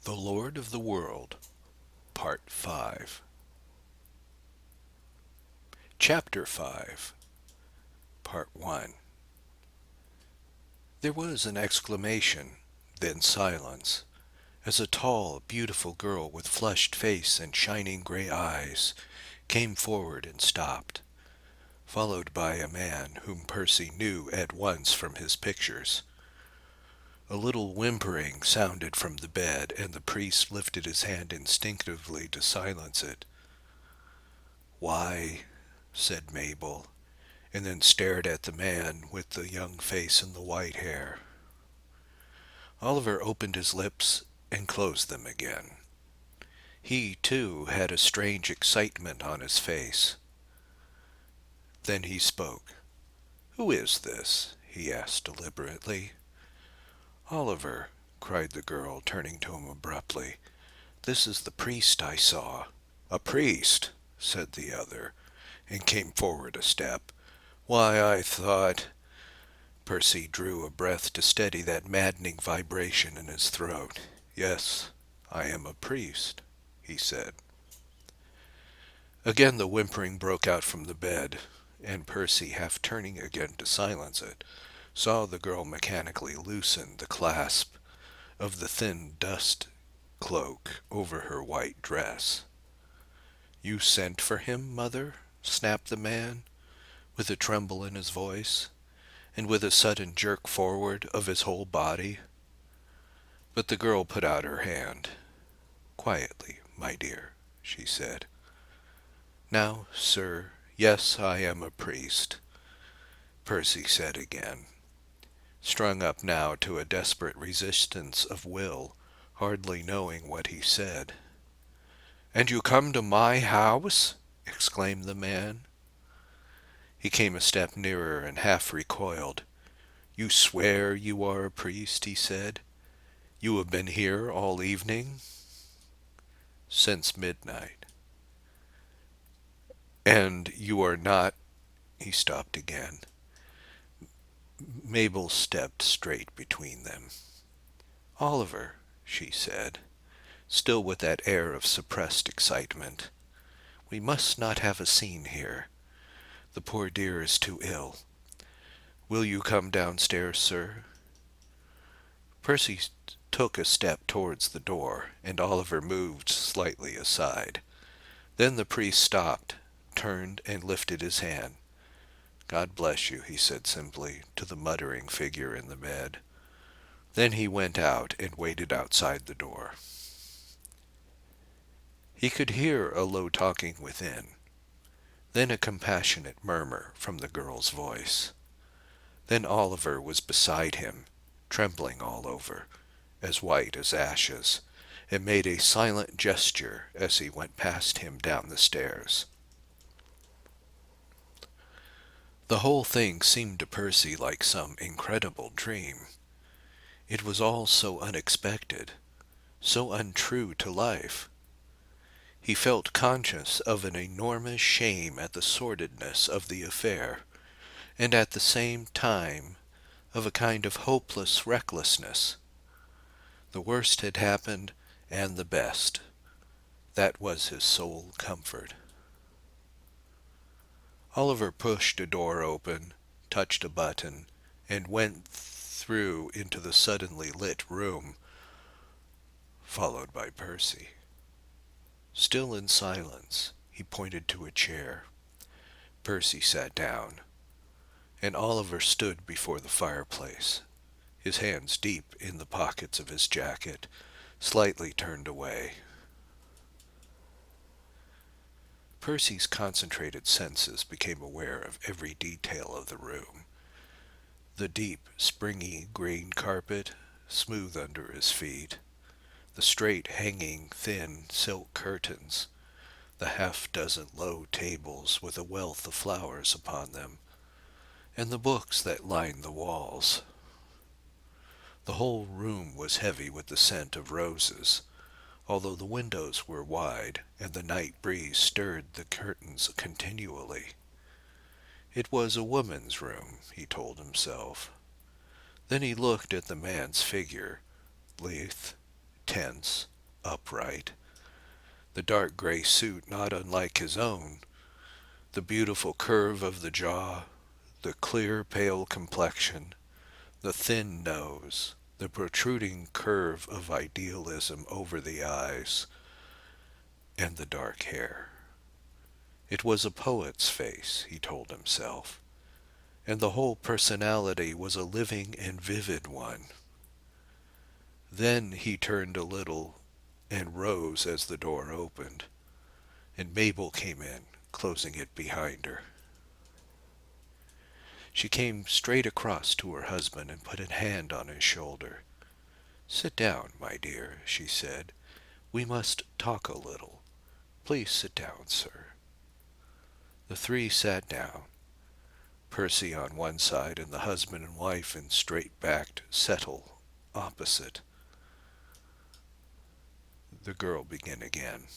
The Lord of the World, Part 5. Chapter 5, Part 1. There was an exclamation, then silence, as a tall, beautiful girl with flushed face and shining gray eyes came forward and stopped, followed by a man whom Percy knew at once from his pictures. A little whimpering sounded from the bed, and the priest lifted his hand instinctively to silence it. "Why," said Mabel, and then stared at the man with the young face and the white hair. Oliver opened his lips and closed them again. He, too, had a strange excitement on his face. Then he spoke. "Who is this?" he asked deliberately. "Oliver," cried the girl, turning to him abruptly, "this is the priest I saw." "A priest?" said the other, and came forward a step. "Why, I thought—" Percy drew a breath to steady that maddening vibration in his throat. "Yes, I am a priest," he said. Again the whimpering broke out from the bed, and Percy, half turning again to silence it, saw the girl mechanically loosen the clasp of the thin dust cloak over her white dress. "You sent for him, mother?" snapped the man, with a tremble in his voice, and with a sudden jerk forward of his whole body. But the girl put out her hand. "Quietly, my dear," she said. "Now, sir, yes, I am a priest," Percy said again, strung up now to a desperate resistance of will, hardly knowing what he said. "And you come to my house?" exclaimed the man. He came a step nearer and half recoiled. "You swear you are a priest?" he said. "You have been here all evening?" "Since midnight." "And you are not—" He stopped again. Mabel stepped straight between them. "Oliver," she said, still with that air of suppressed excitement, "we must not have a scene here. The poor dear is too ill. Will you come downstairs, sir?" Percy took a step towards the door, and Oliver moved slightly aside. Then the priest stopped, turned, and lifted his hand. "God bless you," he said simply, to the muttering figure in the bed. Then he went out and waited outside the door. He could hear a low talking within, then a compassionate murmur from the girl's voice. Then Oliver was beside him, trembling all over, as white as ashes, and made a silent gesture as he went past him down the stairs. The whole thing seemed to Percy like some incredible dream. It was all so unexpected, so untrue to life. He felt conscious of an enormous shame at the sordidness of the affair, and at the same time of a kind of hopeless recklessness. The worst had happened, and the best. That was his sole comfort. Oliver pushed a door open, touched a button, and went through into the suddenly lit room, followed by Percy. Still in silence, he pointed to a chair. Percy sat down, and Oliver stood before the fireplace, his hands deep in the pockets of his jacket, slightly turned away. Percy's concentrated senses became aware of every detail of the room. The deep, springy green carpet, smooth under his feet, the straight hanging thin silk curtains, the half-dozen low tables with a wealth of flowers upon them, and the books that lined the walls. The whole room was heavy with the scent of roses, although the windows were wide and the night breeze stirred the curtains continually. It was a woman's room, he told himself. Then he looked at the man's figure, lithe, tense, upright, the dark gray suit not unlike his own, the beautiful curve of the jaw, the clear pale complexion, the thin nose, the protruding curve of idealism over the eyes, and the dark hair. It was a poet's face, he told himself, and the whole personality was a living and vivid one. Then he turned a little and rose as the door opened, and Mabel came in, closing it behind her. She came straight across to her husband and put a hand on his shoulder. "Sit down, my dear," she said. "We must talk a little. Please sit down, sir." The three sat down, Percy on one side and the husband and wife in straight-backed settle opposite. The girl began again.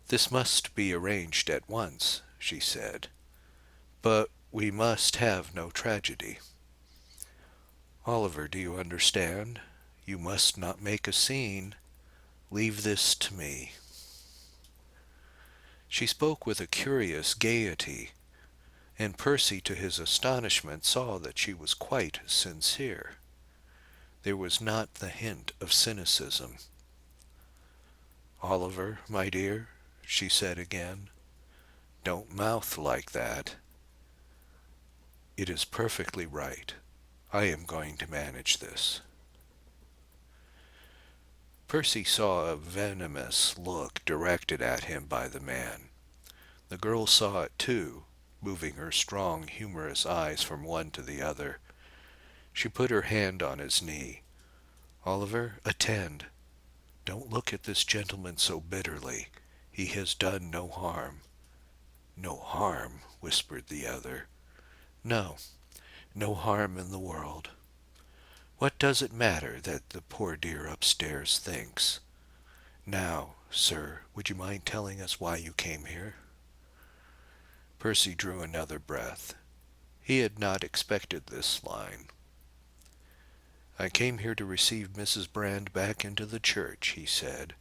"This must be arranged at once," she said. "But we must have no tragedy. Oliver, do you understand? You must not make a scene. Leave this to me." She spoke with a curious gaiety, and Percy, to his astonishment, saw that she was quite sincere. There was not the hint of cynicism. "Oliver, my dear," she said again, "don't mouth like that. It is perfectly right. I am going to manage this." Percy saw a venomous look directed at him by the man. The girl saw it too, moving her strong, humorous eyes from one to the other. She put her hand on his knee. "Oliver, attend. Don't look at this gentleman so bitterly. He has done no harm." "No harm," whispered the other. "No, no harm in the world. What does it matter that the poor dear upstairs thinks? Now, sir, would you mind telling us why you came here?" Percy drew another breath. He had not expected this line. "I came here to receive Mrs. Brand back into the church," he said.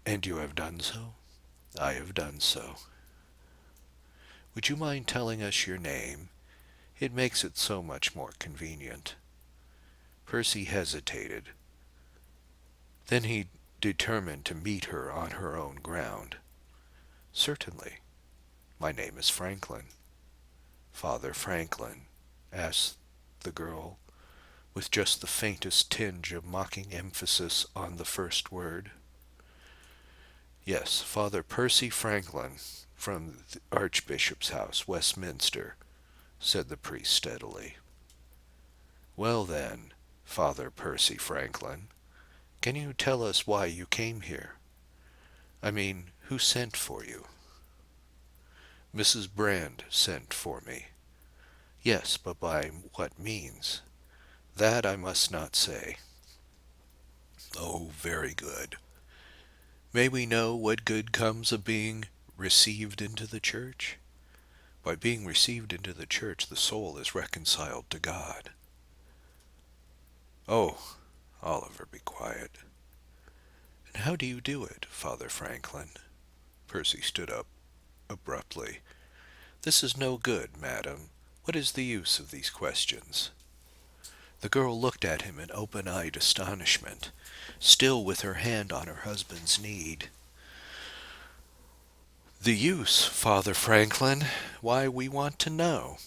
"And you have done so?" "I have done so." "Would you mind telling us your name? It makes it so much more convenient." Percy hesitated. Then he determined to meet her on her own ground. "Certainly. My name is Franklin." "Father Franklin?" asked the girl, with just the faintest tinge of mocking emphasis on the first word. "Yes, Father Percy Franklin, from the Archbishop's house, Westminster," said the priest steadily. "Well then, Father Percy Franklin, can you tell us why you came here? I mean, who sent for you?" "Mrs. Brand sent for me." "Yes, but by what means?" "That I must not say." "Oh, very good. May we know what good comes of being received into the church?" "By being received into the church, the soul is reconciled to God." "Oh, Oliver, be quiet." "And how do you do it, Father Franklin?" Percy stood up abruptly. "This is no good, madam. What is the use of these questions?" The girl looked at him in open-eyed astonishment, still with her hand on her husband's knee. "The use, Father Franklin? Why, we want to know.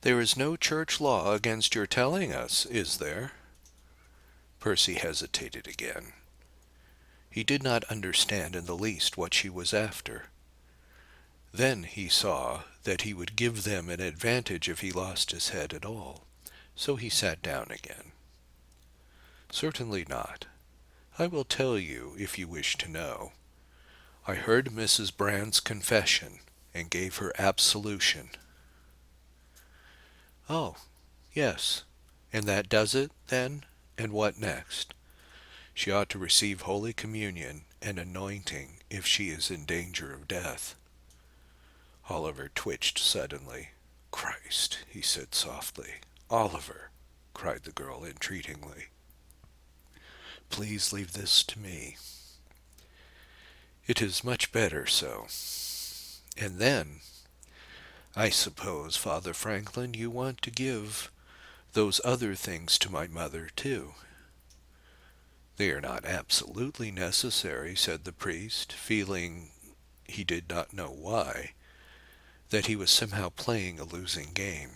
There is no church law against your telling us, is there?" Percy hesitated again. He did not understand in the least what she was after. Then he saw that he would give them an advantage if he lost his head at all, so he sat down again. "Certainly not. I will tell you if you wish to know. I heard Mrs. Brand's confession and gave her absolution." "Oh, yes. And that does it, then? And what next?" "She ought to receive Holy Communion and anointing if she is in danger of death." Oliver twitched suddenly. "Christ," he said softly. "Oliver," cried the girl entreatingly. Please leave this to me. It is much better so. And then, I suppose, Father Franklin, you want to give those other things to my mother, too. They are not absolutely necessary, said the priest, feeling, he did not know why, that he was somehow playing a losing game.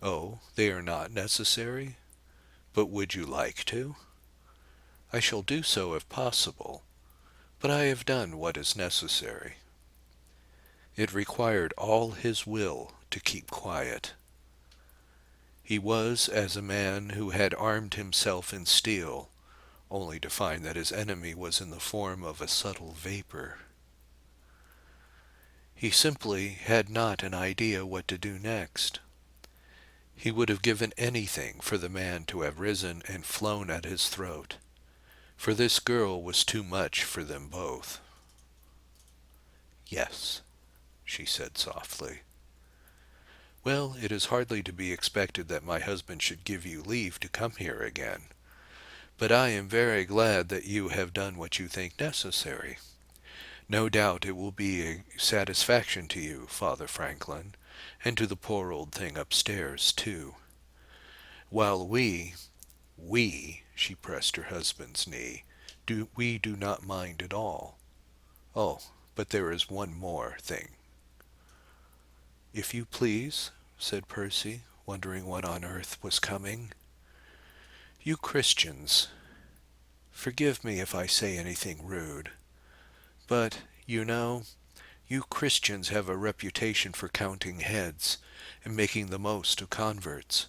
Oh, they are not necessary? But would you like to? I shall do so if possible, but I have done what is necessary. It required all his will to keep quiet. He was as a man who had armed himself in steel, only to find that his enemy was in the form of a subtle vapor. He simply had not an idea what to do next. He would have given anything for the man to have risen and flown at his throat, for this girl was too much for them both. Yes, she said softly. Well, it is hardly to be expected that my husband should give you leave to come here again, but I am very glad that you have done what you think necessary. No doubt it will be a satisfaction to you, Father Franklin, and to the poor old thing upstairs, too. While she pressed her husband's knee, we do not mind at all. Oh, but there is one more thing. If you please, said Percy, wondering what on earth was coming. You Christians, forgive me if I say anything rude, but, you know, you Christians have a reputation for counting heads and making the most of converts.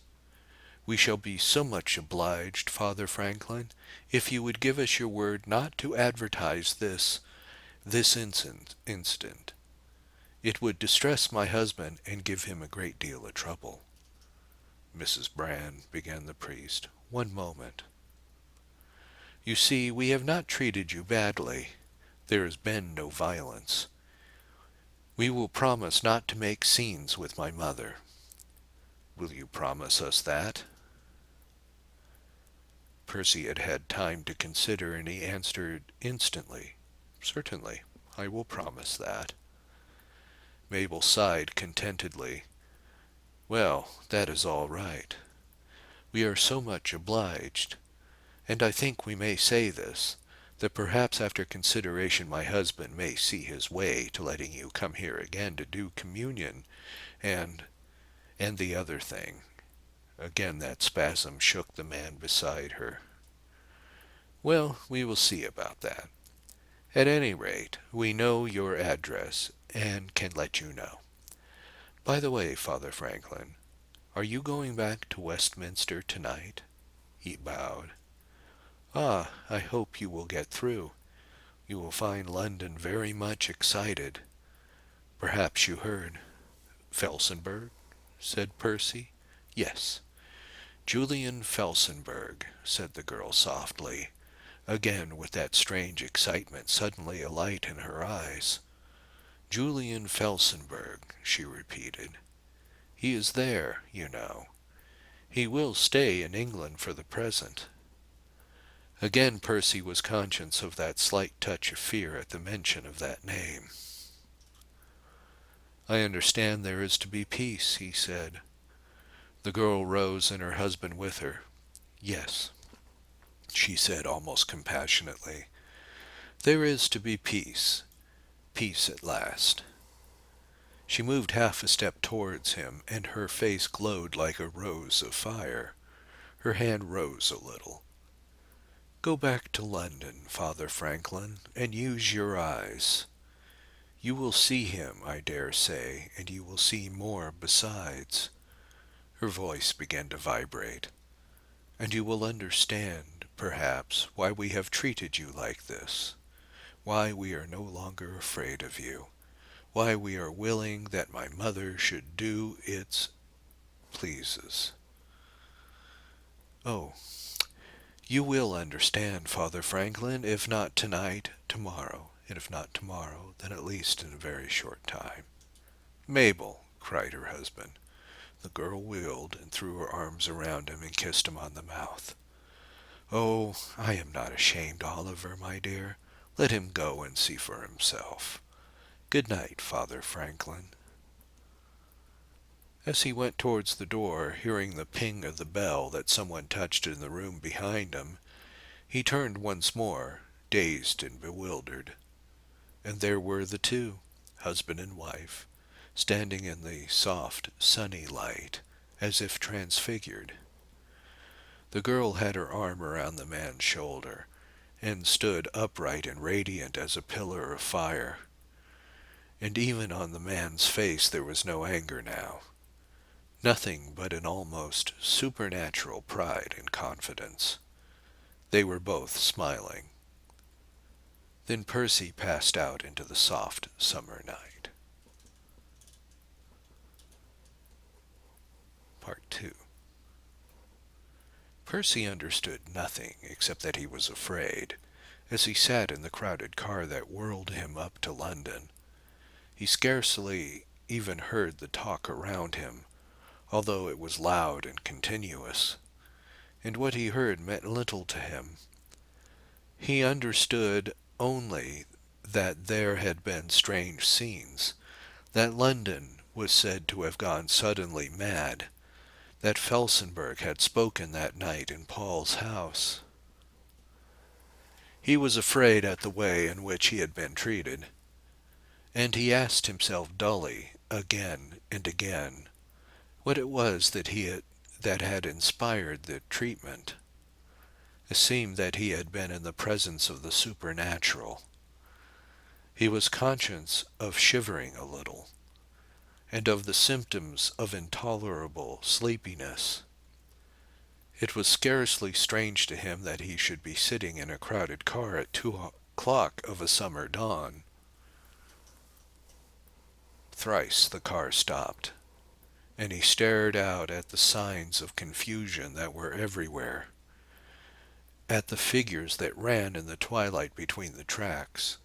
We shall be so much obliged, Father Franklin, if you would give us your word not to advertise this instant. It would distress my husband and give him a great deal of trouble. Mrs. Brand, began the priest, one moment. You see, we have not treated you badly. There has been no violence. We will promise not to make scenes with my mother. Will you promise us that? Percy had had time to consider, and he answered instantly, Certainly, I will promise that. Mabel sighed contentedly. Well, that is all right. We are so much obliged, and I think we may say this, that perhaps after consideration my husband may see his way to letting you come here again to do communion, and the other thing. Again that spasm shook the man beside her. Well, we will see about that. At any rate, we know your address, and can let you know. By the way, Father Franklin, are you going back to Westminster tonight? He bowed. Ah, I hope you will get through. You will find London very much excited. Perhaps you heard. Felsenburgh? Said Percy. Yes. Julian Felsenburgh, said the girl softly, again with that strange excitement suddenly alight in her eyes. Julian Felsenburgh, she repeated. He is there, you know. He will stay in England for the present. Again Percy was conscious of that slight touch of fear at the mention of that name. I understand there is to be peace, he said. The girl rose and her husband with her. Yes, she said almost compassionately. There is to be peace. Peace at last. She moved half a step towards him, and her face glowed like a rose of fire. Her hand rose a little. Go back to London, Father Franklin, and use your eyes. You will see him, I dare say, and you will see more besides. Her voice began to vibrate. And you will understand, perhaps, why we have treated you like this, why we are no longer afraid of you, why we are willing that my mother should do its pleases. Oh, you will understand, Father Franklin, if not tonight, tomorrow, and if not tomorrow, then at least in a very short time. Mabel, cried her husband. The girl wheeled and threw her arms around him and kissed him on the mouth. "Oh, I am not ashamed, Oliver, my dear. Let him go and see for himself. Good night, Father Franklin." As he went towards the door, hearing the ping of the bell that someone touched in the room behind him, he turned once more, dazed and bewildered. And there were the two, husband and wife, standing in the soft, sunny light, as if transfigured. The girl had her arm around the man's shoulder, and stood upright and radiant as a pillar of fire. And even on the man's face there was no anger now, nothing but an almost supernatural pride and confidence. They were both smiling. Then Percy passed out into the soft summer night. Part 2. Percy understood nothing except that he was afraid, as he sat in the crowded car that whirled him up to London. He scarcely even heard the talk around him, although it was loud and continuous, and what he heard meant little to him. He understood only that there had been strange scenes, that London was said to have gone suddenly mad, that Felsenburgh had spoken that night in Paul's house. He was afraid at the way in which he had been treated, and he asked himself dully, again and again, what it was that had inspired the treatment. It seemed that he had been in the presence of the supernatural. He was conscious of shivering a little, and of the symptoms of intolerable sleepiness. It was scarcely strange to him that he should be sitting in a crowded car at 2 o'clock of a summer dawn. Thrice the car stopped, and he stared out at the signs of confusion that were everywhere, at the figures that ran in the twilight between the tracks,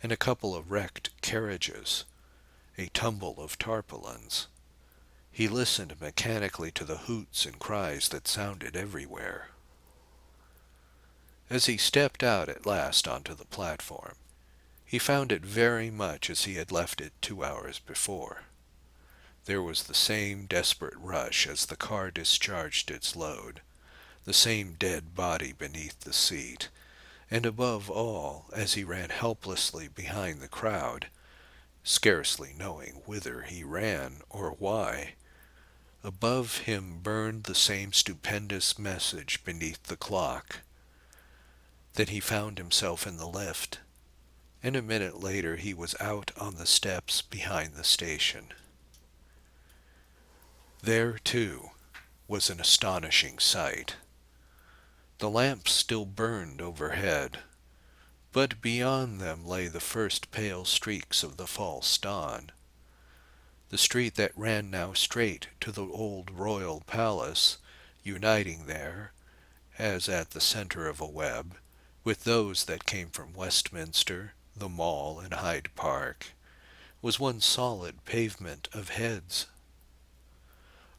and a couple of wrecked carriages, a tumble of tarpaulins. He listened mechanically to the hoots and cries that sounded everywhere. As he stepped out at last onto the platform, he found it very much as he had left it 2 hours before. There was the same desperate rush as the car discharged its load, the same dead body beneath the seat, and above all, as he ran helplessly behind the crowd, scarcely knowing whither he ran or why, above him burned the same stupendous message beneath the clock. Then he found himself in the lift, and a minute later he was out on the steps behind the station. There, too, was an astonishing sight. The lamps still burned overhead, but beyond them lay the first pale streaks of the false dawn. The street that ran now straight to the old royal palace, uniting there, as at the center of a web, with those that came from Westminster, the Mall, and Hyde Park, was one solid pavement of heads.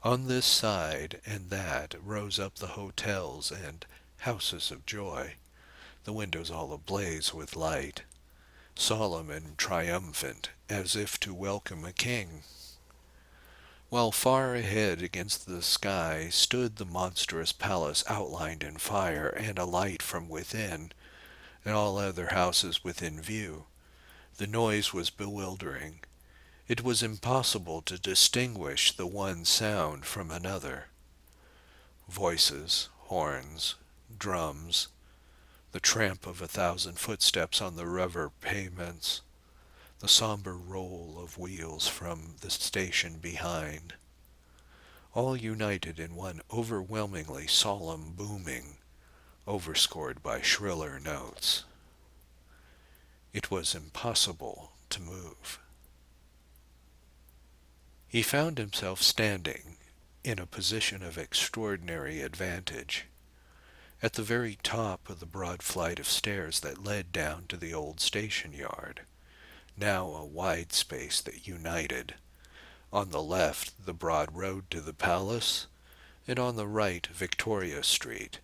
On this side and that rose up the hotels and houses of joy, the windows all ablaze with light, solemn and triumphant, as if to welcome a king. While far ahead against the sky stood the monstrous palace outlined in fire and alight from within, and all other houses within view. The noise was bewildering. It was impossible to distinguish the one sound from another. Voices, horns, drums, the tramp of 1,000 footsteps on the rubber pavements, the somber roll of wheels from the station behind, all united in one overwhelmingly solemn booming, overscored by shriller notes. It was impossible to move. He found himself standing in a position of extraordinary advantage, at the very top of the broad flight of stairs that led down to the old station yard, now a wide space that united, on the left the broad road to the palace, and on the right Victoria Street,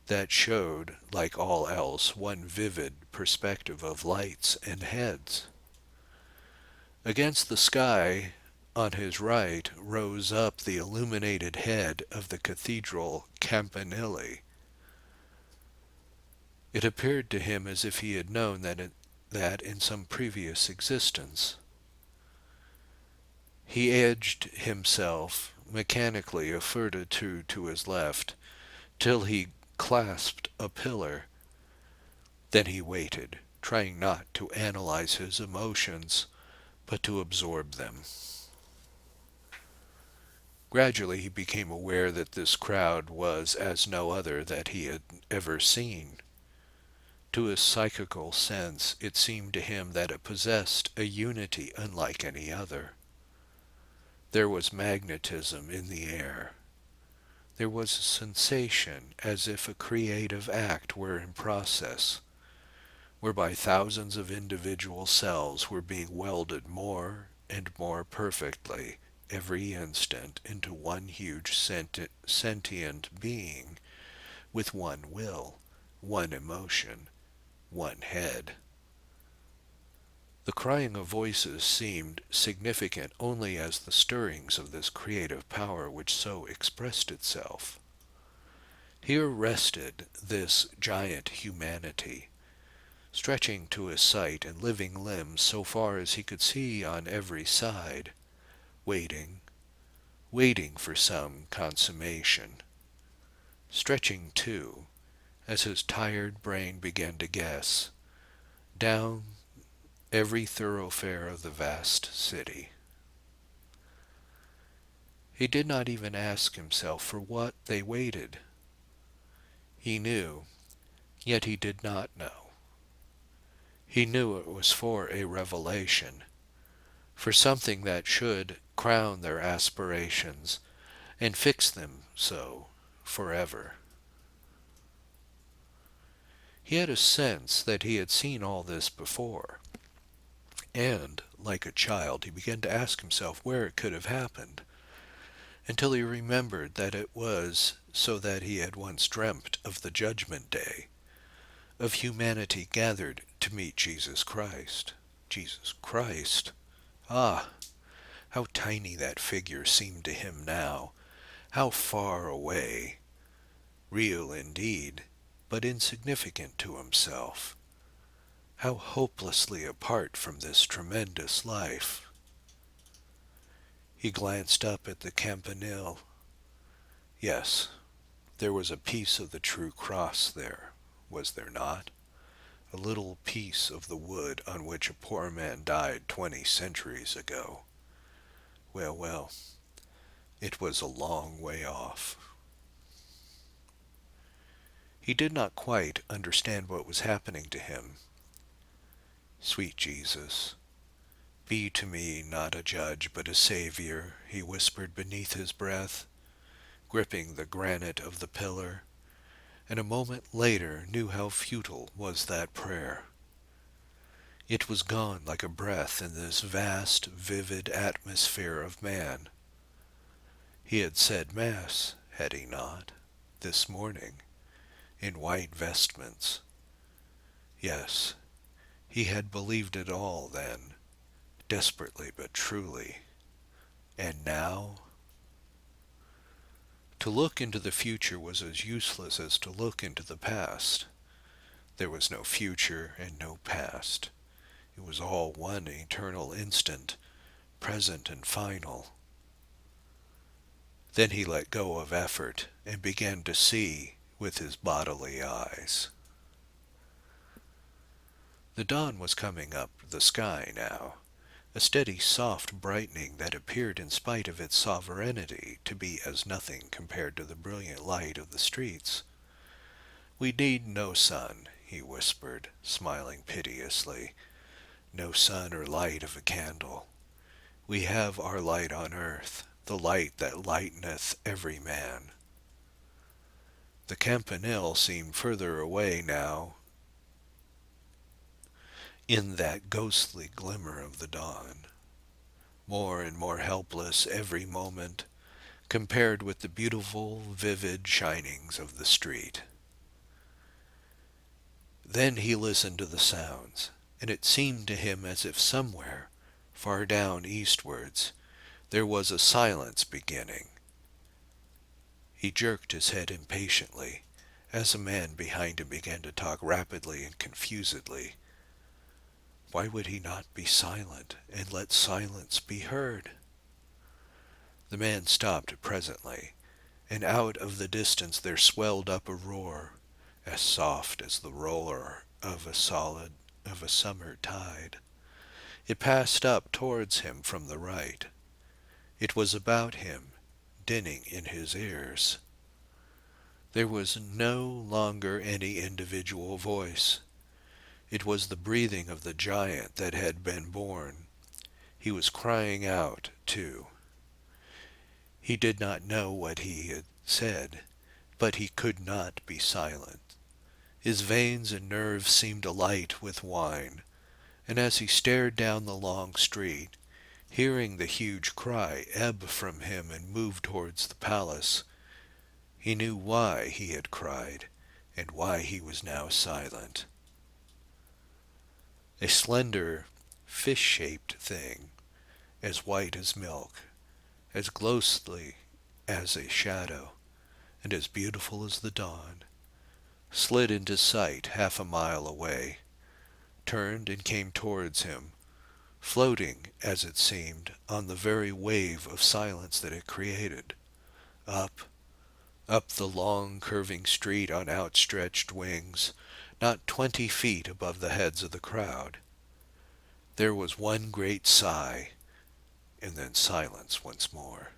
that showed, like all else, one vivid perspective of lights and heads. Against the sky on his right rose up the illuminated head of the cathedral campanile. It appeared to him as if he had known that in some previous existence. He edged himself mechanically a foot or two to his left, till he clasped a pillar. Then he waited, trying not to analyze his emotions, but to absorb them. Gradually he became aware that this crowd was as no other that he had ever seen. To his psychical sense, it seemed to him that it possessed a unity unlike any other. There was magnetism in the air. There was a sensation as if a creative act were in process, whereby thousands of individual cells were being welded more and more perfectly every instant into one huge sentient being with one will, one emotion, one head. The crying of voices seemed significant only as the stirrings of this creative power which so expressed itself. Here rested this giant humanity, stretching to his sight and living limbs so far as he could see on every side, waiting, waiting for some consummation, stretching too, as his tired brain began to guess, down every thoroughfare of the vast city. He did not even ask himself for what they waited. He knew, yet he did not know. He knew it was for a revelation, for something that should crown their aspirations and fix them so forever. He had a sense that he had seen all this before, and, like a child, he began to ask himself where it could have happened, until he remembered that it was so that he had once dreamt of the judgment day, of humanity gathered to meet Jesus Christ. Jesus Christ! Ah, how tiny that figure seemed to him now, how far away, real indeed, but insignificant to himself, how hopelessly apart from this tremendous life. He glanced up at the campanile. Yes, there was a piece of the true cross there, was there not? A little piece of the wood on which a poor man died 20 centuries ago. Well, well, it was a long way off. He did not quite understand what was happening to him. Sweet Jesus, be to me not a judge but a savior, he whispered beneath his breath, gripping the granite of the pillar, and a moment later knew how futile was that prayer. It was gone like a breath in this vast, vivid atmosphere of man. He had said Mass, had he not, this morning, in white vestments. Yes, he had believed it all then, desperately but truly. And now? To look into the future was as useless as to look into the past. There was no future and no past. It was all one eternal instant, present and final. Then he let go of effort and began to see with his bodily eyes. The dawn was coming up the sky now, a steady soft brightening that appeared in spite of its sovereignty to be as nothing compared to the brilliant light of the streets. We need no sun, he whispered, smiling piteously, no sun or light of a candle. We have our light on earth, the light that lighteneth every man. The campanile seemed further away now, in that ghostly glimmer of the dawn, more and more helpless every moment, compared with the beautiful, vivid shinings of the street. Then he listened to the sounds, and it seemed to him as if somewhere, far down eastwards, there was a silence beginning. He jerked his head impatiently, as a man behind him began to talk rapidly and confusedly. Why would he not be silent, and let silence be heard? The man stopped presently, and out of the distance there swelled up a roar, as soft as the roar of a summer tide. It passed up towards him from the right. It was about him, dinning in his ears. There was no longer any individual voice. It was the breathing of the giant that had been born. He was crying out, too. He did not know what he had said, but he could not be silent. His veins and nerves seemed alight with wine, and as he stared down the long street, hearing the huge cry ebb from him and move towards the palace, he knew why he had cried, and why he was now silent. A slender, fish-shaped thing, as white as milk, as ghostly as a shadow, and as beautiful as the dawn, slid into sight half a mile away, turned and came towards him, floating, as it seemed, on the very wave of silence that it created, up the long curving street on outstretched wings, not 20 feet above the heads of the crowd. There was one great sigh, and then silence once more.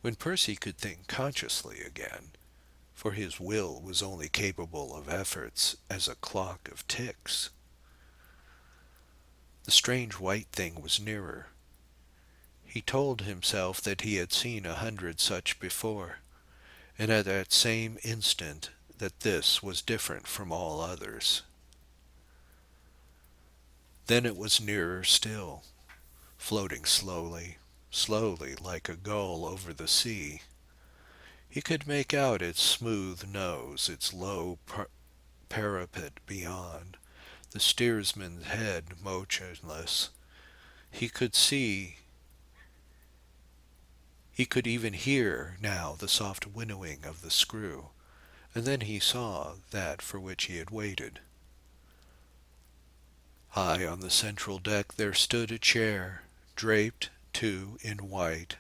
When Percy could think consciously again, for his will was only capable of efforts as a clock of ticks, the strange white thing was nearer. He told himself that he had seen 100 such before, and at that same instant that this was different from all others. Then it was nearer still, floating slowly, slowly like a gull over the sea. He could make out its smooth nose, its low parapet beyond, the steersman's head motionless. He could even hear now the soft winnowing of the screw, and then he saw that for which he had waited. High on the central deck there stood a chair, draped, too, in white,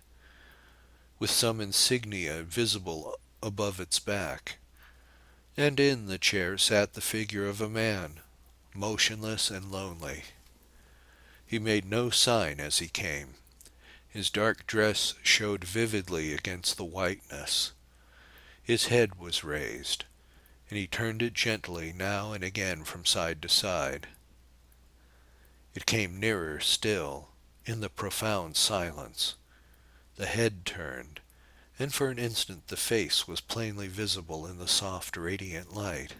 with some insignia visible above its back, and in the chair sat the figure of a man, motionless and lonely. He made no sign as he came. His dark dress showed vividly against the whiteness. His head was raised, and he turned it gently now and again from side to side. It came nearer still, in the profound silence. The head turned, and for an instant the face was plainly visible in the soft, radiant light.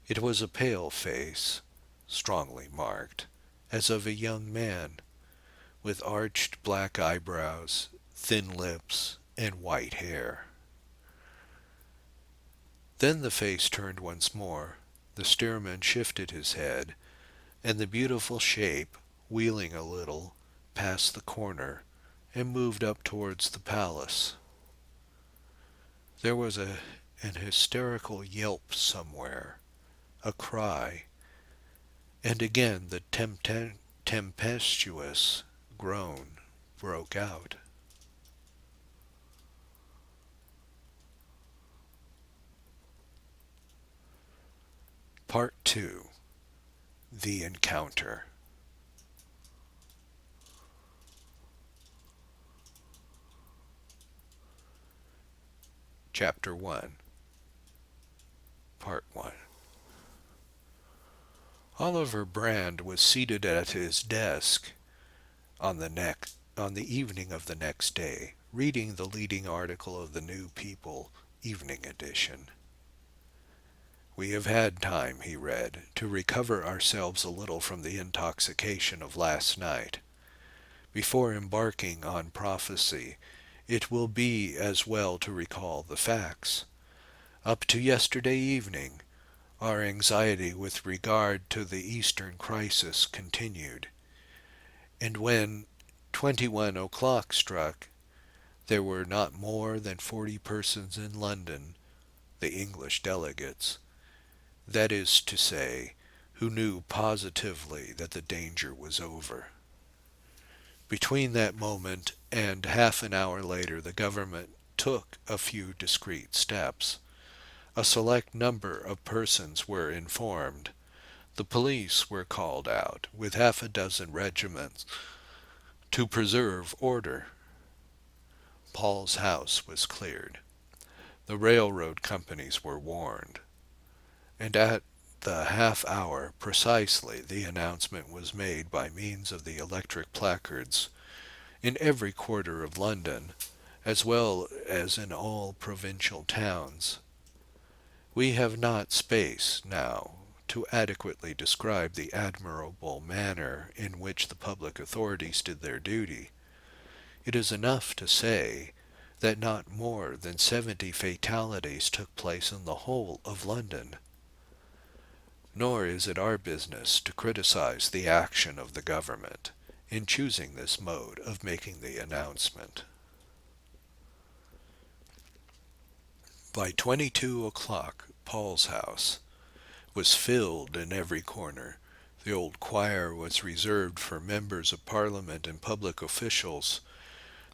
It was a pale face, strongly marked, as of a young man, with arched black eyebrows, thin lips, and white hair. Then the face turned once more, the steersman shifted his head, and the beautiful shape, wheeling a little, passed the corner, and moved up towards the palace. There was an hysterical yelp somewhere, a cry, and again the tempestuous groan broke out. Part 2. The Encounter. Chapter 1. Part 1. Oliver Brand was seated at his desk on the evening of the next day, reading the leading article of the New People evening edition. "We have had time," he read, "to recover ourselves a little from the intoxication of last night. Before embarking on prophecy, it will be as well to recall the facts. Up to yesterday evening, our anxiety with regard to the Eastern crisis continued, and when 21 o'clock struck, there were not more than 40 persons in London, the English delegates, that is to say, who knew positively that the danger was over. Between that moment and half an hour later, the government took a few discreet steps. A select number of persons were informed. The police were called out, with half a dozen regiments, to preserve order. Paul's house was cleared. The railroad companies were warned. And at the half hour precisely the announcement was made by means of the electric placards in every quarter of London, as well as in all provincial towns. We have not space now to adequately describe the admirable manner in which the public authorities did their duty. It is enough to say that not more than 70 fatalities took place in the whole of London. Nor is it our business to criticize the action of the government in choosing this mode of making the announcement. By 22 o'clock, Paul's house was filled in every corner. The old choir was reserved for members of Parliament and public officials.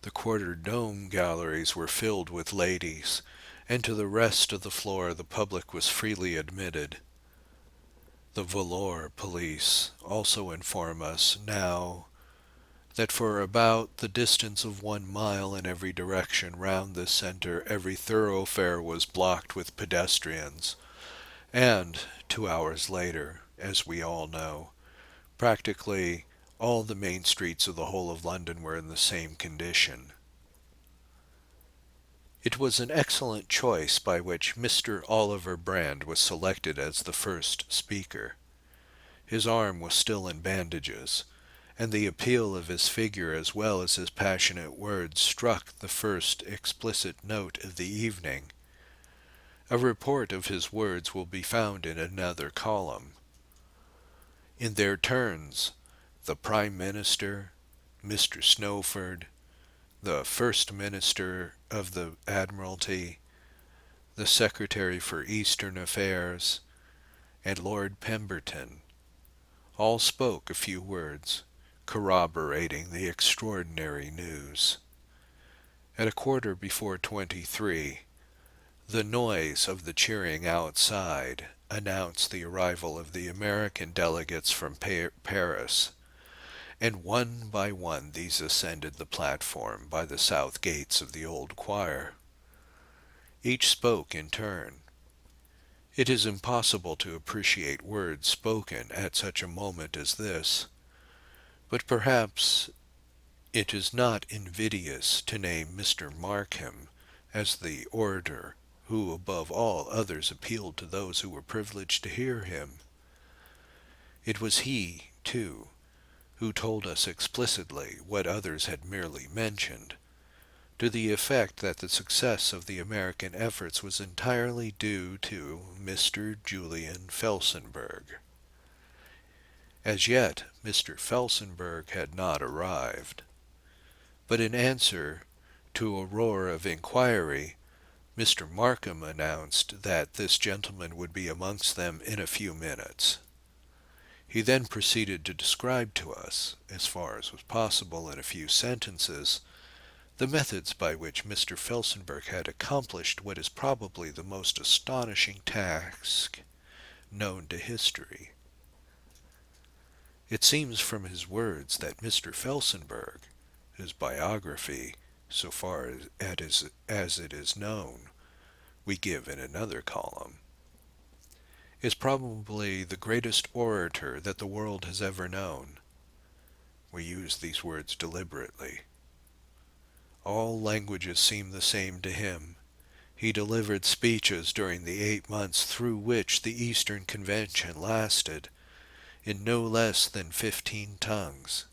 The quarter-dome galleries were filled with ladies, and to the rest of the floor the public was freely admitted. The velour police also inform us now that for about the distance of 1 mile in every direction round this centre every thoroughfare was blocked with pedestrians, and 2 hours later, as we all know, practically all the main streets of the whole of London were in the same condition. It was an excellent choice by which Mr. Oliver Brand was selected as the first speaker. His arm was still in bandages, and the appeal of his figure as well as his passionate words struck the first explicit note of the evening. A report of his words will be found in another column. In their turns, the Prime Minister, Mr. Snowford, the First Minister of the Admiralty, the Secretary for Eastern Affairs, and Lord Pemberton, all spoke a few words, corroborating the extraordinary news. At 23:15, the noise of the cheering outside announced the arrival of the American delegates from Paris, and one by one these ascended the platform by the south gates of the old choir. Each spoke in turn. It is impossible to appreciate words spoken at such a moment as this, but perhaps it is not invidious to name Mr. Markham as the orator who above all others appealed to those who were privileged to hear him. It was he, too, who told us explicitly what others had merely mentioned, to the effect that the success of the American efforts was entirely due to Mr. Julian Felsenburgh. As yet, Mr. Felsenburgh had not arrived, but in answer to a roar of inquiry, Mr. Markham announced that this gentleman would be amongst them in a few minutes. He then proceeded to describe to us, as far as was possible in a few sentences, the methods by which Mr. Felsenburgh had accomplished what is probably the most astonishing task known to history. It seems from his words that Mr. Felsenburgh, whose biography, so far as it is known, we give in another column, is probably the greatest orator that the world has ever known. We use these words deliberately. All languages seem the same to him. He delivered speeches during the 8 months through which the Eastern Convention lasted, in no less than 15 tongues.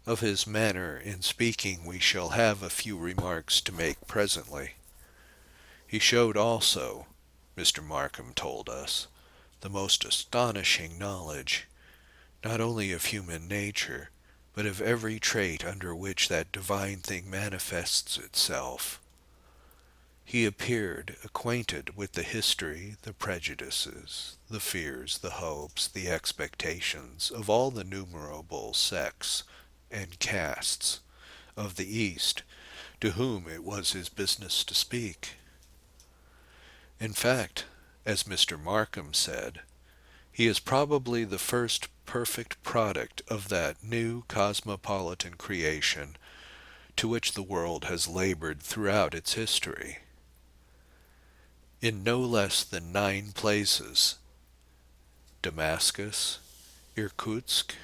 Of his manner in speaking we shall have a few remarks to make presently. He showed also Mr. Markham told us, the most astonishing knowledge, not only of human nature, but of every trait under which that divine thing manifests itself. He appeared acquainted with the history, the prejudices, the fears, the hopes, the expectations of all the numerable sects and castes of the East to whom it was his business to speak. In fact, as Mr. Markham said, he is probably the first perfect product of that new cosmopolitan creation to which the world has labored throughout its history. In no less than 9 places, Damascus, Irkutsk,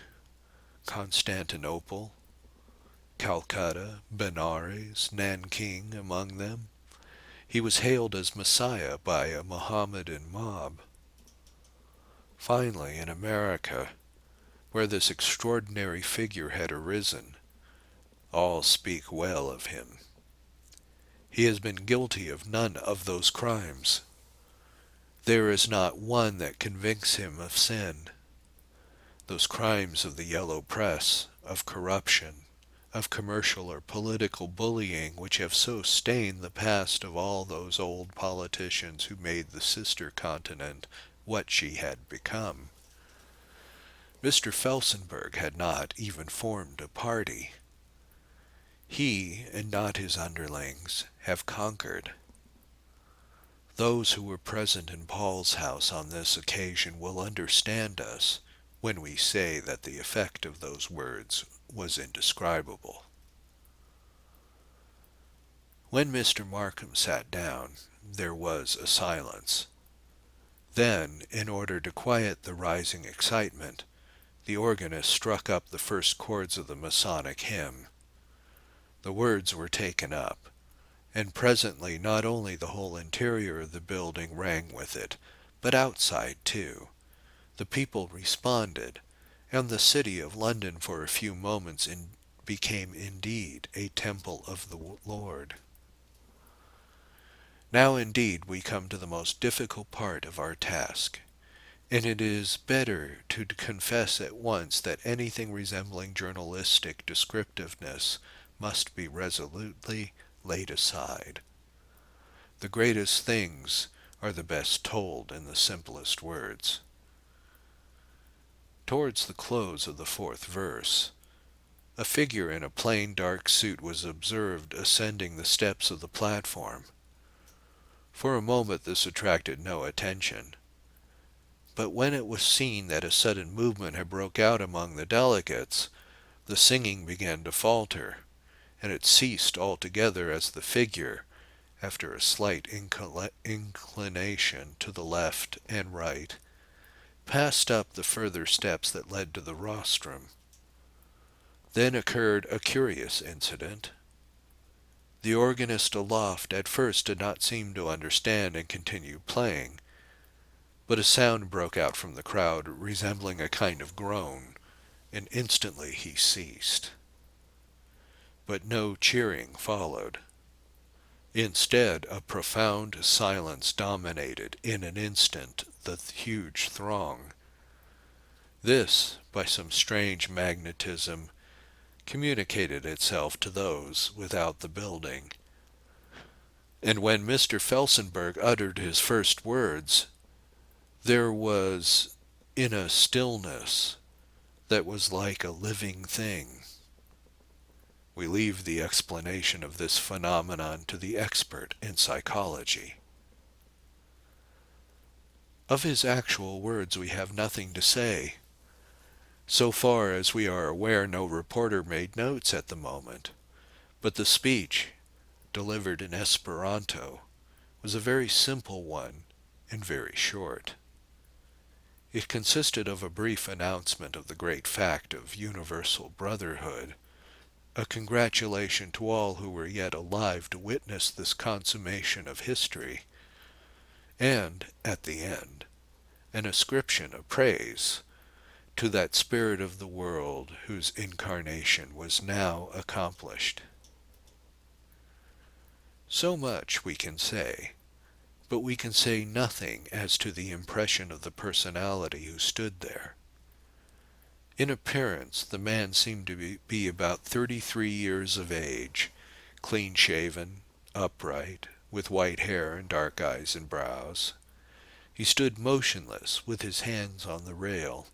Constantinople, Calcutta, Benares, Nanking among them, he was hailed as Messiah by a Mohammedan mob. Finally, in America, where this extraordinary figure had arisen, all speak well of him. He has been guilty of none of those crimes. There is not one that convicts him of sin. Those crimes of the yellow press, of corruption, of commercial or political bullying which have so stained the past of all those old politicians who made the sister continent what she had become. Mr. Felsenburgh had not even formed a party. He, and not his underlings, have conquered. Those who were present in Paul's house on this occasion will understand us when we say that the effect of those words was indescribable. When Mr. Markham sat down, there was a silence. Then, in order to quiet the rising excitement, the organist struck up the first chords of the Masonic hymn. The words were taken up, and presently not only the whole interior of the building rang with it, but outside too. The people responded, and the city of London for a few moments became indeed a temple of the Lord. Now indeed we come to the most difficult part of our task, and it is better to confess at once that anything resembling journalistic descriptiveness must be resolutely laid aside. The greatest things are the best told in the simplest words. Towards the close of the 4th verse, a figure in a plain dark suit was observed ascending the steps of the platform. For a moment this attracted no attention, but when it was seen that a sudden movement had broke out among the delegates, the singing began to falter, and it ceased altogether as the figure, after a slight inclination to the left and right, passed up the further steps that led to the rostrum. Then occurred a curious incident. The organist aloft at first did not seem to understand and continued playing, but a sound broke out from the crowd resembling a kind of groan, and instantly he ceased. But no cheering followed. Instead, a profound silence dominated in an instant the huge throng. This, by some strange magnetism, communicated itself to those without the building. And when Mr. Felsenburgh uttered his first words, there was in a stillness that was like a living thing. We leave the explanation of this phenomenon to the expert in psychology. Of his actual words we have nothing to say. So far as we are aware, no reporter made notes at the moment, but the speech, delivered in Esperanto, was a very simple one and very short. It consisted of a brief announcement of the great fact of universal brotherhood, a congratulation to all who were yet alive to witness this consummation of history, and, at the end, an ascription of praise to that spirit of the world whose incarnation was now accomplished. So much we can say, but we can say nothing as to the impression of the personality who stood there. In appearance, the man seemed to be about 33 years of age, clean-shaven, upright, with white hair and dark eyes and brows. He stood motionless, with his hands on the rail.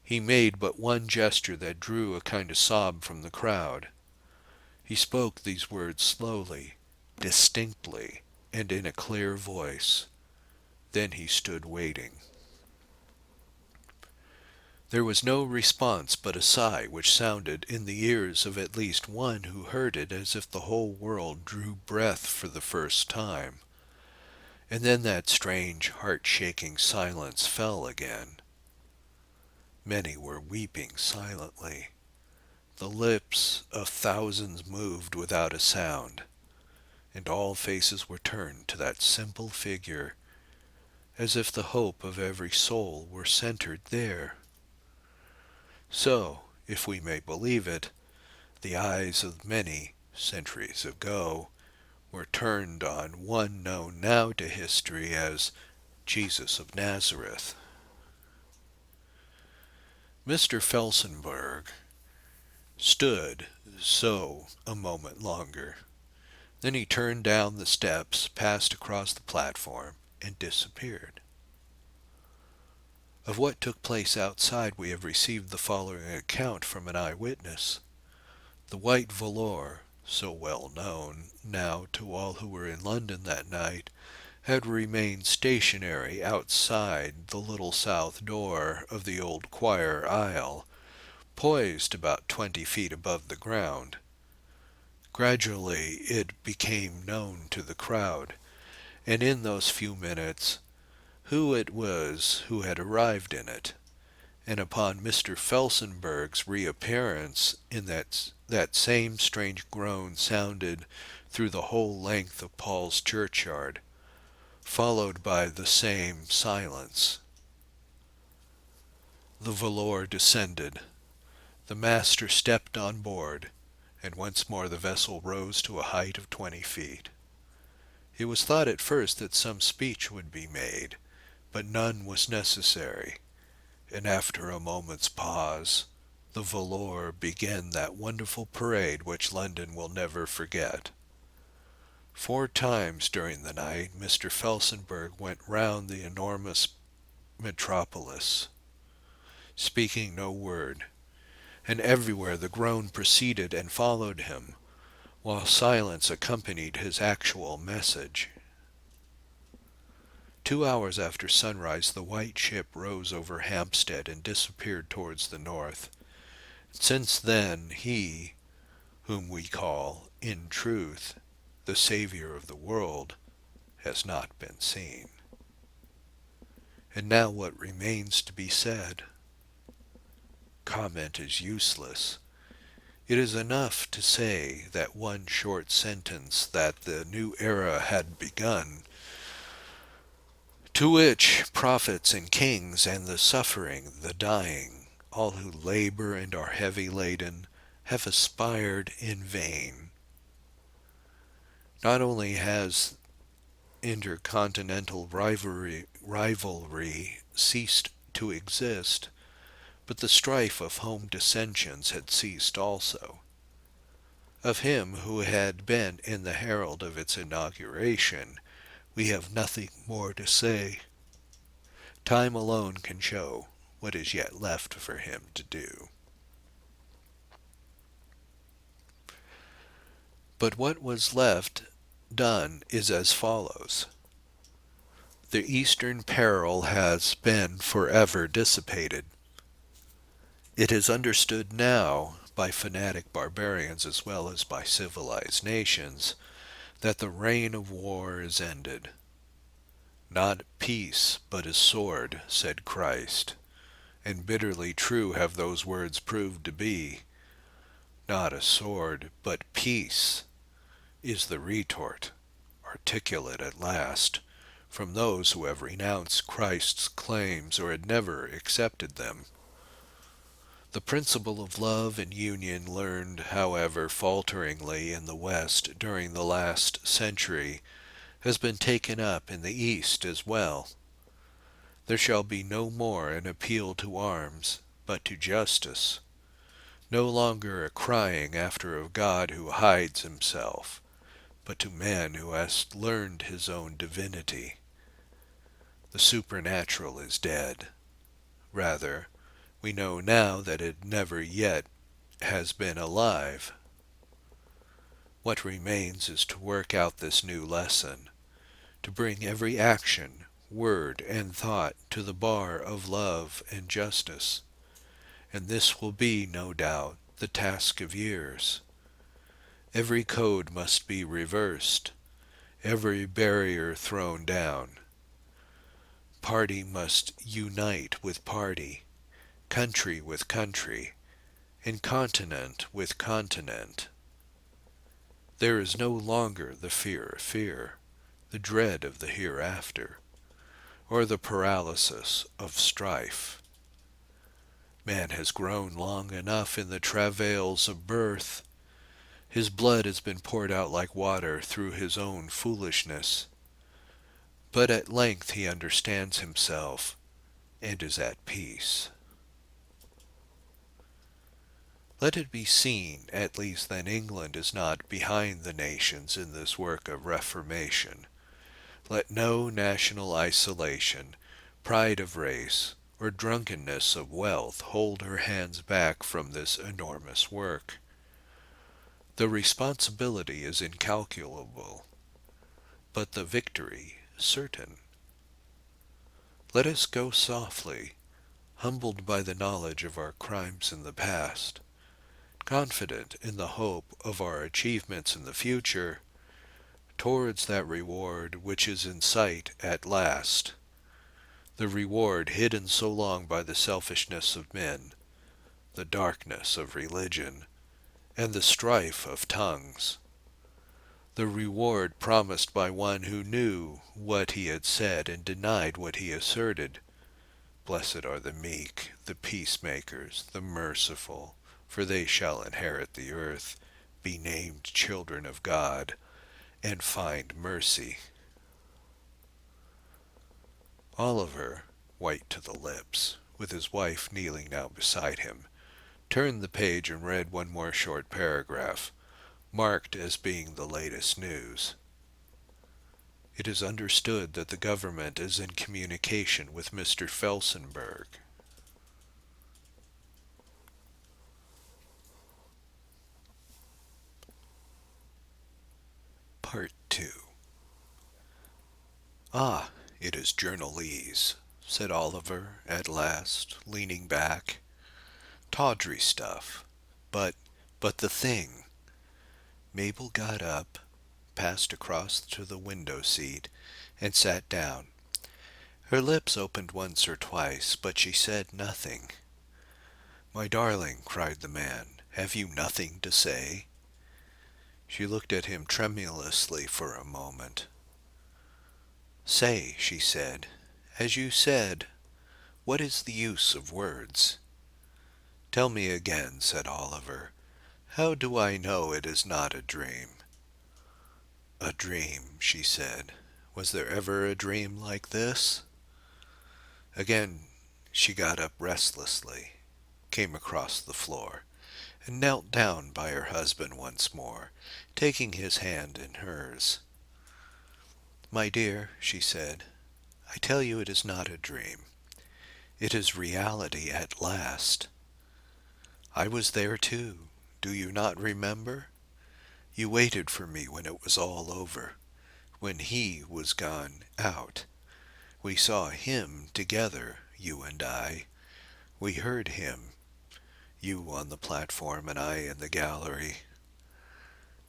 He made but one gesture that drew a kind of sob from the crowd. He spoke these words slowly, distinctly, and in a clear voice. Then he stood waiting. There was no response but a sigh which sounded in the ears of at least one who heard it as if the whole world drew breath for the first time. And then that strange, heart-shaking silence fell again. Many were weeping silently. The lips of thousands moved without a sound, and all faces were turned to that simple figure, as if the hope of every soul were centered there. So, if we may believe it, the eyes of many, centuries ago, were turned on one known now to history as Jesus of Nazareth. Mr. Felsenburgh stood so a moment longer. Then he turned down the steps, passed across the platform, and disappeared. Of what took place outside we have received the following account from an eyewitness. The white velour, so well known now to all who were in London that night, had remained stationary outside the little south door of the old choir aisle, poised about 20 feet above the ground. Gradually it became known to the crowd, and in those few minutes, who it was who had arrived in it, and upon Mr. Felsenburgh's reappearance in that same strange groan sounded through the whole length of Paul's churchyard, followed by the same silence. The velour descended. The master stepped on board, and once more the vessel rose to a height of 20 feet. It was thought at first that some speech would be made, but none was necessary, and after a moment's pause, the velour began that wonderful parade which London will never forget. 4 times during the night Mr. Felsenburgh went round the enormous metropolis, speaking no word, and everywhere the groan preceded and followed him, while silence accompanied his actual message. 2 hours after sunrise the white ship rose over Hampstead and disappeared towards the north. Since then he, whom we call, in truth, the Saviour of the world, has not been seen. And now what remains to be said? Comment is useless. It is enough to say that one short sentence that the new era had begun, to which prophets and kings and the suffering, the dying, all who labor and are heavy laden, have aspired in vain. Not only has intercontinental rivalry ceased to exist, but the strife of home dissensions had ceased also. Of him who had been in the herald of its inauguration, we have nothing more to say. Time alone can show what is yet left for him to do. But what was left done is as follows. The Eastern peril has been forever dissipated. It is understood now by fanatic barbarians as well as by civilized nations that the reign of war is ended. Not peace, but a sword, said Christ, and bitterly true have those words proved to be. Not a sword, but peace, is the retort, articulate at last, from those who have renounced Christ's claims or had never accepted them. The principle of love and union learned, however, falteringly in the West during the last century, has been taken up in the East as well. There shall be no more an appeal to arms, but to justice, no longer a crying after a God who hides himself, but to man who has learned his own divinity. The supernatural is dead. Rather, we know now that it never yet has been alive. What remains is to work out this new lesson, to bring every action, word, and thought to the bar of love and justice. And this will be, no doubt, the task of years. Every code must be reversed, every barrier thrown down. Party must unite with party, country with country, and continent with continent. There is no longer the fear of fear, the dread of the hereafter, or the paralysis of strife. Man has grown long enough in the travails of birth. His blood has been poured out like water through his own foolishness. But at length he understands himself and is at peace. Let it be seen, at least, that England is not behind the nations in this work of reformation. Let no national isolation, pride of race, or drunkenness of wealth hold her hands back from this enormous work. The responsibility is incalculable, but the victory certain. Let us go softly, humbled by the knowledge of our crimes in the past, confident in the hope of our achievements in the future, towards that reward which is in sight at last, the reward hidden so long by the selfishness of men, the darkness of religion, and the strife of tongues, the reward promised by one who knew what he had said and denied what he asserted. Blessed are the meek, the peacemakers, the merciful, for they shall inherit the earth, be named children of God, and find mercy. Oliver, white to the lips, with his wife kneeling now beside him, turned the page and read one more short paragraph, marked as being the latest news. It is understood that the government is in communication with Mr. Felsenburgh. Part 2. Ah, it is journalese, said Oliver at last, leaning back. Tawdry stuff. But the thing. Mabel got up, passed across to the window seat, and sat down. Her lips opened once or twice, but she said nothing. "My darling," cried the man, "have you nothing to say?" She looked at him tremulously for a moment. "Say," she said, "as you said, what is the use of words?" "Tell me again," said Oliver. "How do I know it is not a dream?" "A dream," she said. "Was there ever a dream like this?" Again she got up restlessly, came across the floor, and knelt down by her husband once more, taking his hand in hers. "My dear," she said, "I tell you it is not a dream. It is reality at last. I was there too. Do you not remember? You waited for me when it was all over, when he was gone out. We saw him together, you and I. We heard him, you on the platform and I in the gallery.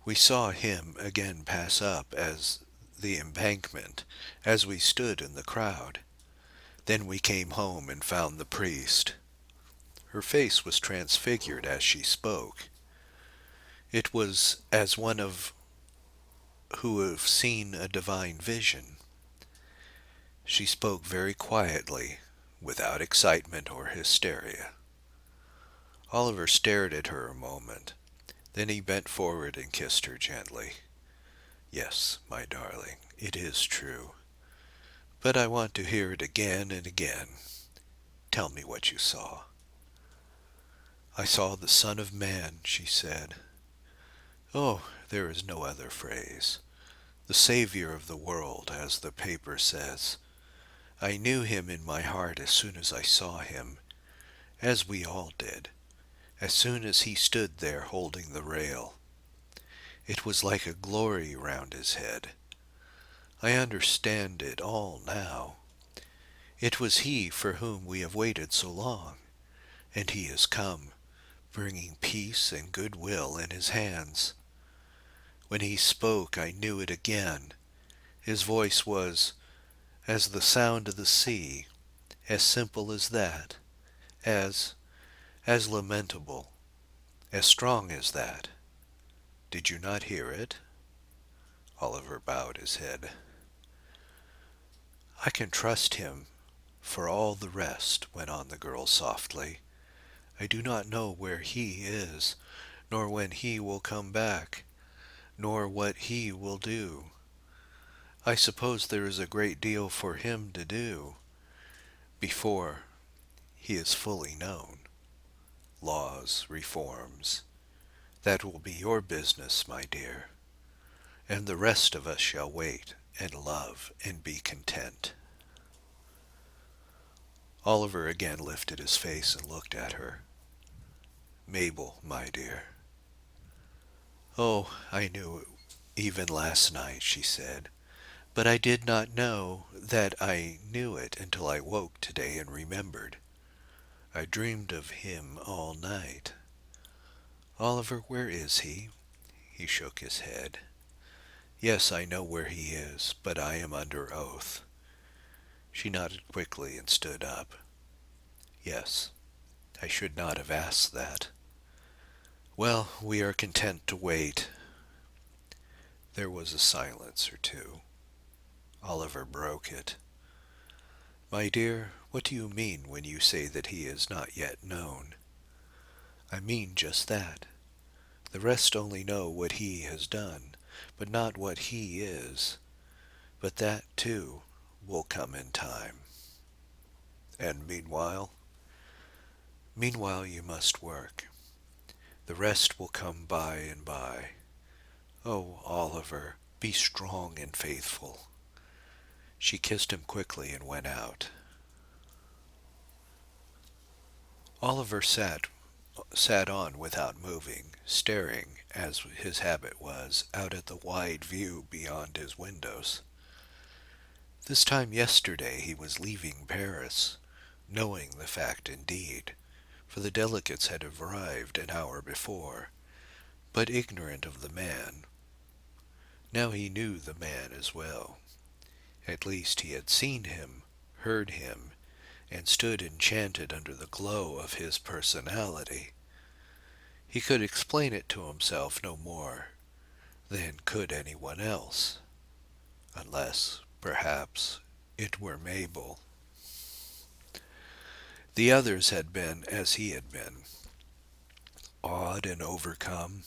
We saw him again pass up as the embankment, as we stood in the crowd. Then we came home and found the priest." Her face was transfigured as she spoke. It was as one who have seen a divine vision. She spoke very quietly, without excitement or hysteria. Oliver stared at her a moment. Then he bent forward and kissed her gently. Yes, my darling, it is true. But I want to hear it again and again. Tell me what you saw. I saw the Son of Man, she said. Oh, there is no other phrase. The Savior of the world, as the paper says. I knew him in my heart as soon as I saw him, as we all did, as soon as he stood there holding the rail. It was like a glory round his head. I understand it all now. It was he for whom we have waited so long, and he has come, bringing peace and goodwill in his hands. When he spoke, I knew it again. His voice was as the sound of the sea, as simple as that, as lamentable, as strong as that. Did you not hear it? Oliver bowed his head. I can trust him for all the rest, went on the girl softly. I do not know where he is, nor when he will come back, nor what he will do. I suppose there is a great deal for him to do before he is fully known. Laws, reforms. That will be your business, my dear, and the rest of us shall wait and love and be content. Oliver again lifted his face and looked at her. Mabel, my dear. Oh, I knew it even last night, she said, but I did not know that I knew it until I woke today and remembered. I dreamed of him all night. Oliver, where is he? He shook his head. Yes, I know where he is, but I am under oath. She nodded quickly and stood up. Yes, I should not have asked that. Well, we are content to wait. There was a silence or two. Oliver broke it. My dear, what do you mean when you say that he is not yet known? I mean just that. The rest only know what he has done, but not what he is. But that, too, will come in time. And meanwhile? Meanwhile you must work. The rest will come by and by. Oh, Oliver, be strong and faithful. She kissed him quickly and went out. Oliver sat on without moving, staring, as his habit was, out at the wide view beyond his windows. This time yesterday he was leaving Paris, knowing the fact indeed, for the delegates had arrived an hour before, but ignorant of the man. Now he knew the man as well. At least he had seen him, heard him, and stood enchanted under the glow of his personality. He could explain it to himself no more than could anyone else, unless, perhaps, it were Mabel. The others had been as he had been, awed and overcome,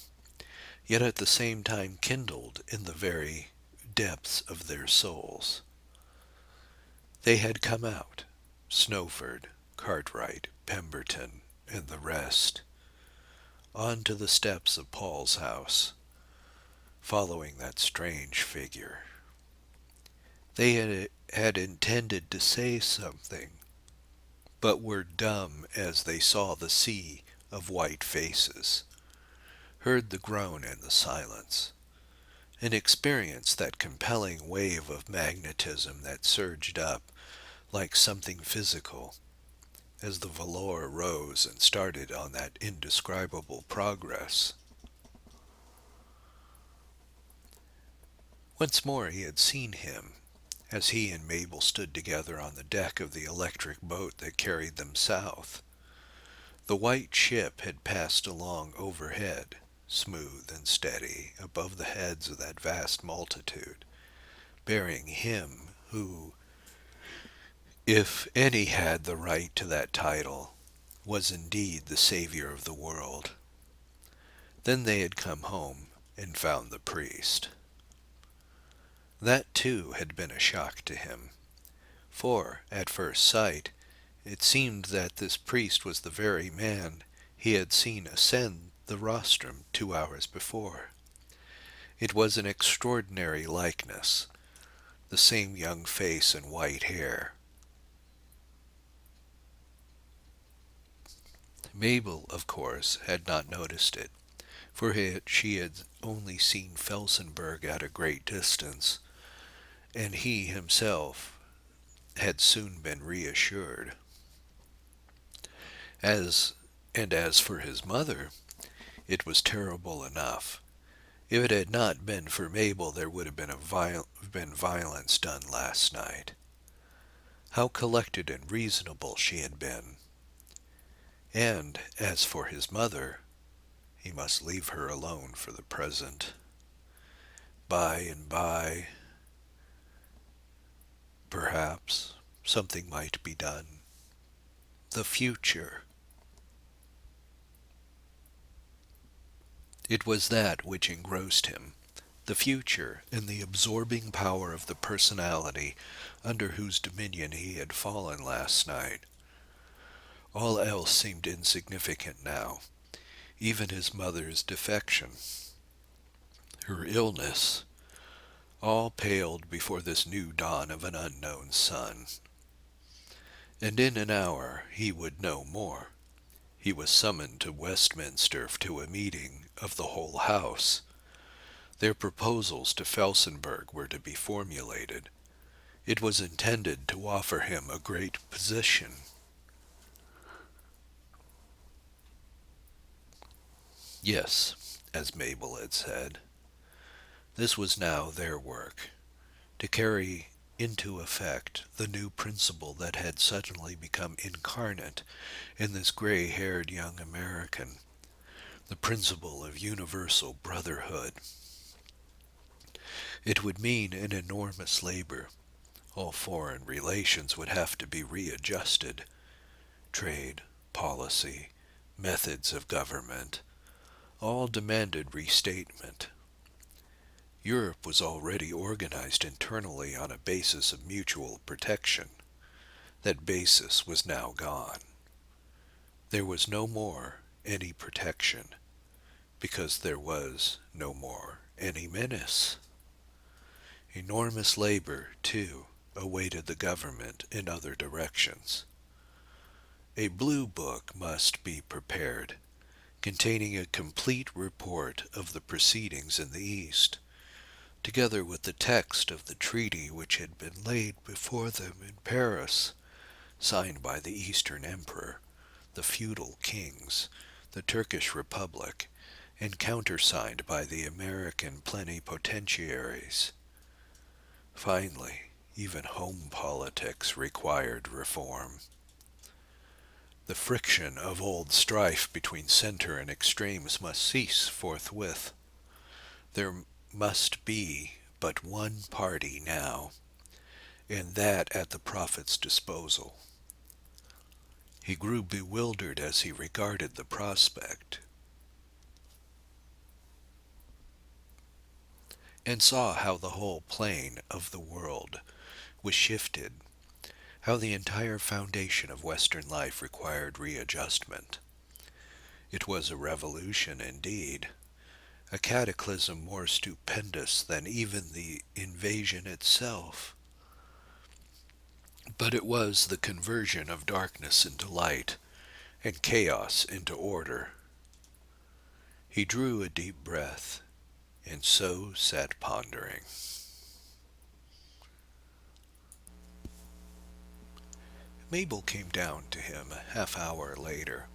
yet at the same time kindled in the very depths of their souls. They had come out, Snowford, Cartwright, Pemberton, and the rest, onto the steps of Paul's house, following that strange figure. They had intended to say something, but were dumb as they saw the sea of white faces, heard the groan in the silence, and experienced that compelling wave of magnetism that surged up like something physical as the velour rose and started on that indescribable progress. Once more he had seen him, as he and Mabel stood together on the deck of the electric boat that carried them south. The white ship had passed along overhead, smooth and steady, above the heads of that vast multitude, bearing him who, if any had the right to that title, was indeed the Savior of the world. Then they had come home and found the priest. That too had been a shock to him, for, at first sight, it seemed that this priest was the very man he had seen ascend the rostrum 2 hours before. It was an extraordinary likeness, the same young face and white hair. Mabel, of course, had not noticed it, for she had only seen Felsenburgh at a great distance, and he himself had soon been reassured. As for his mother, it was terrible enough. If it had not been for Mabel, there would have been violence done last night. How collected and reasonable she had been. And as for his mother, he must leave her alone for the present. By and by, perhaps, something might be done. The future. It was that which engrossed him, the future and the absorbing power of the personality under whose dominion he had fallen last night. All else seemed insignificant now, even his mother's defection, her illness, all paled before this new dawn of an unknown sun. And in an hour he would know more. He was summoned to Westminster to a meeting of the whole House. Their proposals to Felsenburgh were to be formulated. It was intended to offer him a great position. Yes, as Mabel had said, this was now their work, to carry into effect the new principle that had suddenly become incarnate in this gray-haired young American, the principle of universal brotherhood. It would mean an enormous labor. All foreign relations would have to be readjusted. Trade, policy, methods of government, all demanded restatement. Europe was already organized internally on a basis of mutual protection. That basis was now gone. There was no more any protection, because there was no more any menace. Enormous labor, too, awaited the government in other directions. A blue book must be prepared, containing a complete report of the proceedings in the East, together with the text of the treaty which had been laid before them in Paris, signed by the Eastern Emperor, the feudal kings, the Turkish Republic, and countersigned by the American plenipotentiaries. Finally, even home politics required reform. The friction of old strife between center and extremes must cease forthwith. There must be but one party now, and that at the prophet's disposal. He grew bewildered as he regarded the prospect, and saw how the whole plane of the world was shifted, how the entire foundation of Western life required readjustment. It was a revolution indeed, a cataclysm more stupendous than even the invasion itself. But it was the conversion of darkness into light, and chaos into order. He drew a deep breath, and so sat pondering. Mabel came down to him a half-hour later,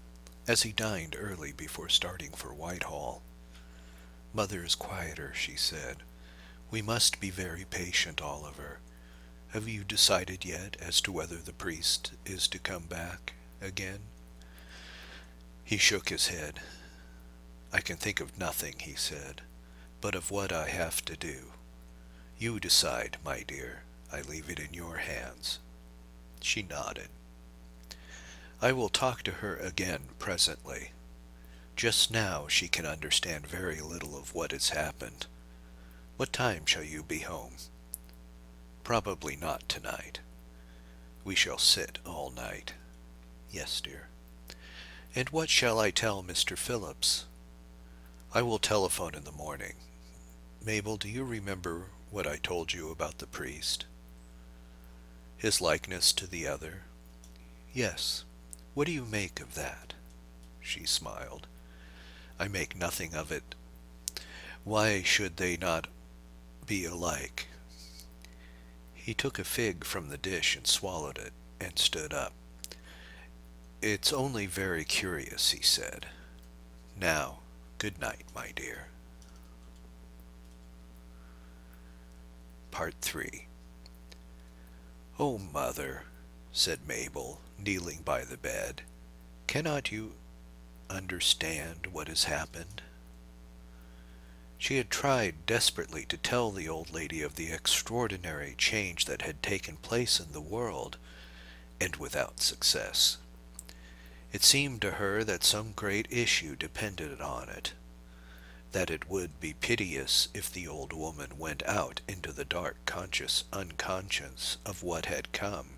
as he dined early before starting for Whitehall. "Mother is quieter," she said. "We must be very patient, Oliver. Have you decided yet as to whether the priest is to come back again?" He shook his head. "I can think of nothing," he said, "but of what I have to do. You decide, my dear. I leave it in your hands." She nodded. "I will talk to her again presently. Just now she can understand very little of what has happened. What time shall you be home?" Probably not tonight. We shall sit all night. Yes, dear. And what shall I tell Mr. Phillips? I will telephone in the morning. Mabel, do you remember what I told you about the priest? His likeness to the other? Yes. What do you make of that? She smiled. I make nothing of it. Why should they not be alike? He took a fig from the dish and swallowed it, and stood up. It's only very curious, he said. Now, good night, my dear. Part 3. Oh, mother, said Mabel, kneeling by the bed, cannot you understand what has happened? She had tried desperately to tell the old lady of the extraordinary change that had taken place in the world, and without success. It seemed to her that some great issue depended on it, that it would be piteous if the old woman went out into the dark conscious unconscious of what had come.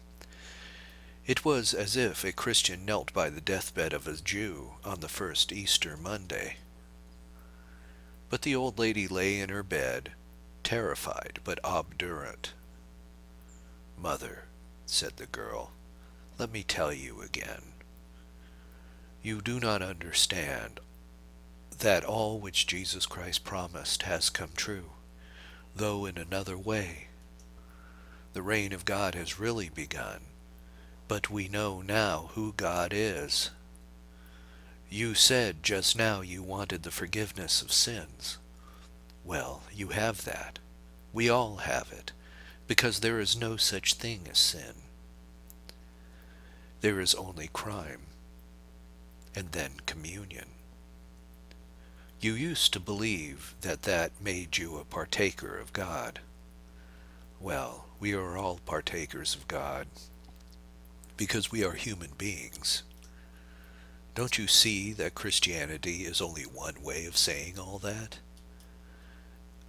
It was as if a Christian knelt by the deathbed of a Jew on the first Easter Monday. But the old lady lay in her bed, terrified but obdurate. Mother, said the girl, let me tell you again. You do not understand that all which Jesus Christ promised has come true, though in another way. The reign of God has really begun, but we know now who God is. You said just now you wanted the forgiveness of sins. Well, you have that. We all have it, because there is no such thing as sin. There is only crime, and then communion. You used to believe that that made you a partaker of God. Well, we are all partakers of God, because we are human beings. Don't you see that Christianity is only one way of saying all that?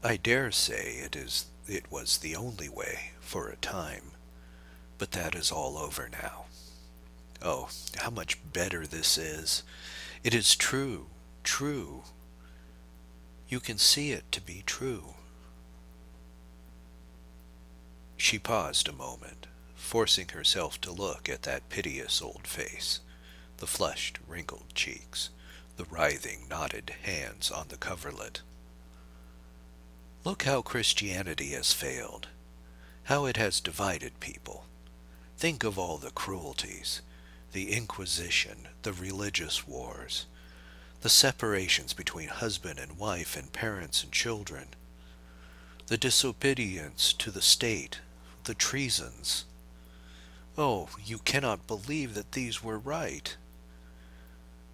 I dare say it was the only way for a time, but that is all over now. Oh, how much better this is. It is true, true. You can see it to be true. She paused a moment, forcing herself to look at that piteous old face, the flushed, wrinkled cheeks, the writhing, knotted hands on the coverlet. Look how Christianity has failed, how it has divided people. Think of all the cruelties, the Inquisition, the religious wars, the separations between husband and wife and parents and children, the disobedience to the state, the treasons. Oh, you cannot believe that these were right.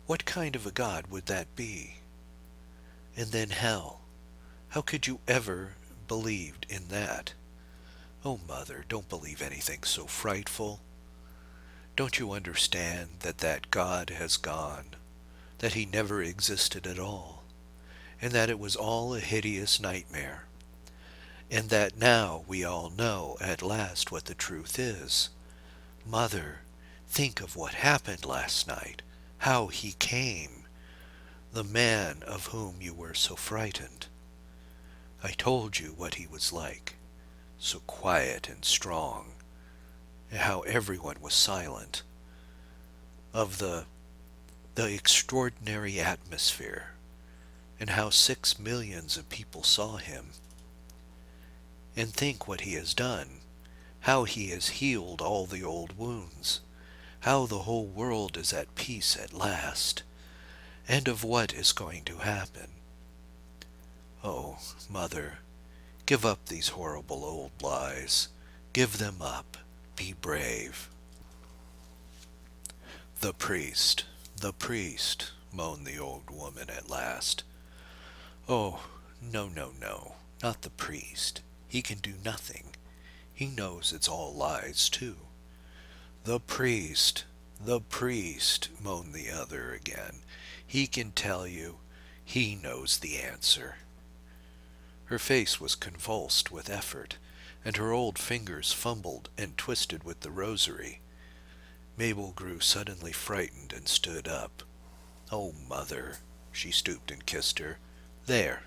What kind of a God would that be? And then hell. How could you ever believed in that? Oh, Mother, don't believe anything so frightful. Don't you understand that that God has gone, that he never existed at all, and that it was all a hideous nightmare, and that now we all know at last what the truth is? Mother, think of what happened last night, how he came, the man of whom you were so frightened. I told you what he was like, so quiet and strong, and how everyone was silent, of the extraordinary atmosphere, and how 6 millions of people saw him. And think what he has done, how he has healed all the old wounds, how the whole world is at peace at last, and of what is going to happen. Oh, Mother, give up these horrible old lies. Give them up. Be brave. The priest, moaned the old woman at last. Oh, no, no, no, not the priest. He can do nothing. He knows it's all lies, too. The priest, moaned the other again. He can tell you. He knows the answer. Her face was convulsed with effort, and her old fingers fumbled and twisted with the rosary. Mabel grew suddenly frightened and stood up. "Oh, Mother," she stooped and kissed her. "There.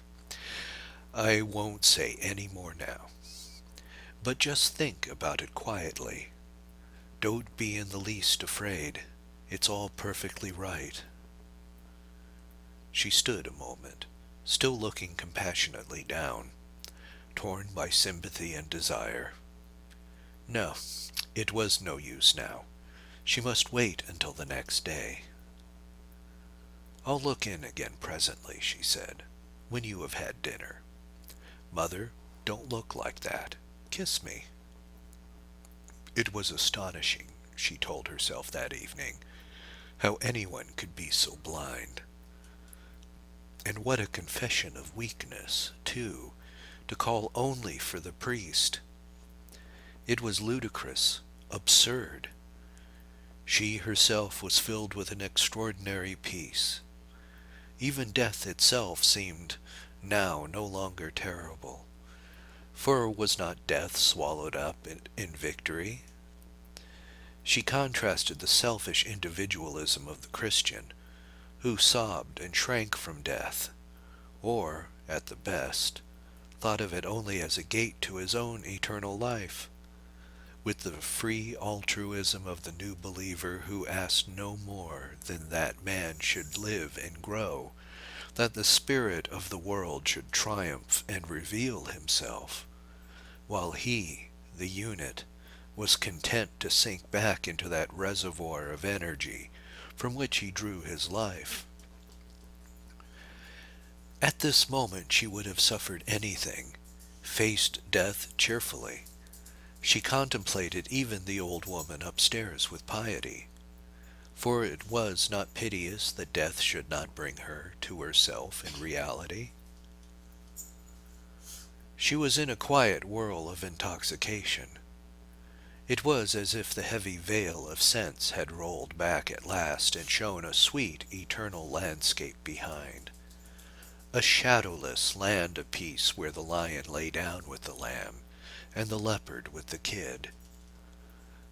I won't say any more now. But just think about it quietly. Don't be in the least afraid. It's all perfectly right." She stood a moment, still looking compassionately down, torn by sympathy and desire. No, it was no use now. She must wait until the next day. "I'll look in again presently," she said, "when you have had dinner. Mother, don't look like that. Kiss me." It was astonishing, she told herself that evening, how anyone could be so blind. And what a confession of weakness, too, to call only for the priest. It was ludicrous, absurd. She herself was filled with an extraordinary peace. Even death itself seemed now no longer terrible. For was not death swallowed up in victory? She contrasted the selfish individualism of the Christian, who sobbed and shrank from death, or, at the best, thought of it only as a gate to his own eternal life, with the free altruism of the new believer who asked no more than that man should live and grow, that the spirit of the world should triumph and reveal himself, while he, the unit, was content to sink back into that reservoir of energy from which he drew his life. At this moment she would have suffered anything, faced death cheerfully. She contemplated even the old woman upstairs with piety, for it was not piteous that death should not bring her to herself in reality. She was in a quiet whirl of intoxication. It was as if the heavy veil of sense had rolled back at last and shown a sweet, eternal landscape behind. A shadowless land of peace where the lion lay down with the lamb, and the leopard with the kid.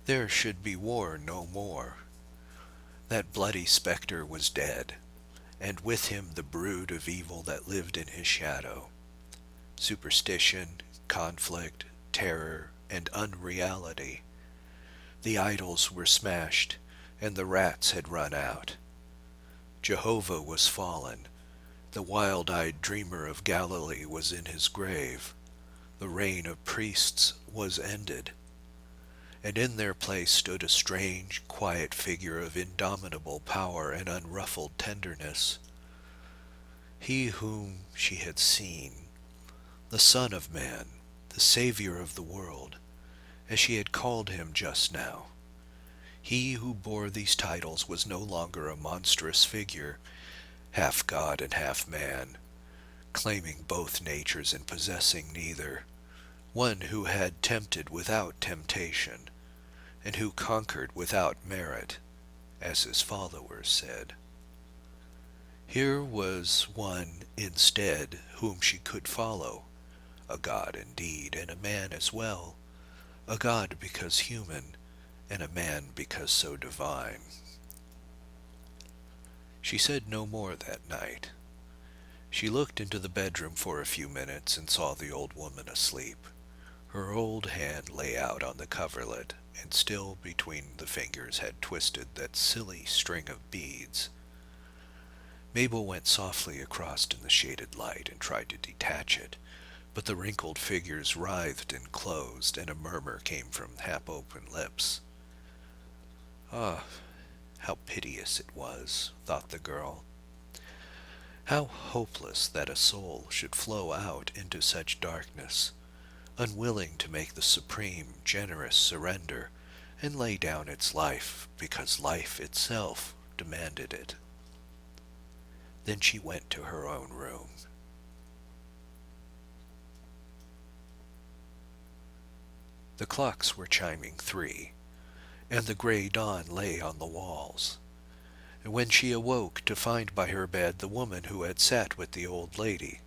There should be war no more. That bloody spectre was dead, and with him the brood of evil that lived in his shadow. Superstition, conflict, terror, and unreality. The idols were smashed, and the rats had run out. Jehovah was fallen. The wild-eyed dreamer of Galilee was in his grave. The reign of priests was ended, and in their place stood a strange, quiet figure of indomitable power and unruffled tenderness. He whom she had seen, the Son of Man, the Savior of the world, as she had called him just now. He who bore these titles was no longer a monstrous figure, half God and half man, claiming both natures and possessing neither, one who had tempted without temptation, and who conquered without merit, as his followers said. Here was one instead whom she could follow, a God indeed, and a man as well, a God because human, and a man because so divine. She said no more that night. She looked into the bedroom for a few minutes and saw the old woman asleep. Her old hand lay out on the coverlet, and still between the fingers had twisted that silly string of beads. Mabel went softly across in the shaded light and tried to detach it, but the wrinkled figures writhed and closed, and a murmur came from half-open lips. Ah, how piteous it was, thought the girl. How hopeless that a soul should flow out into such darkness, unwilling to make the supreme, generous surrender, and lay down its life because life itself demanded it. Then she went to her own room. The clocks were chiming 3, and the gray dawn lay on the walls, when she awoke to find by her bed the woman who had sat with the old lady.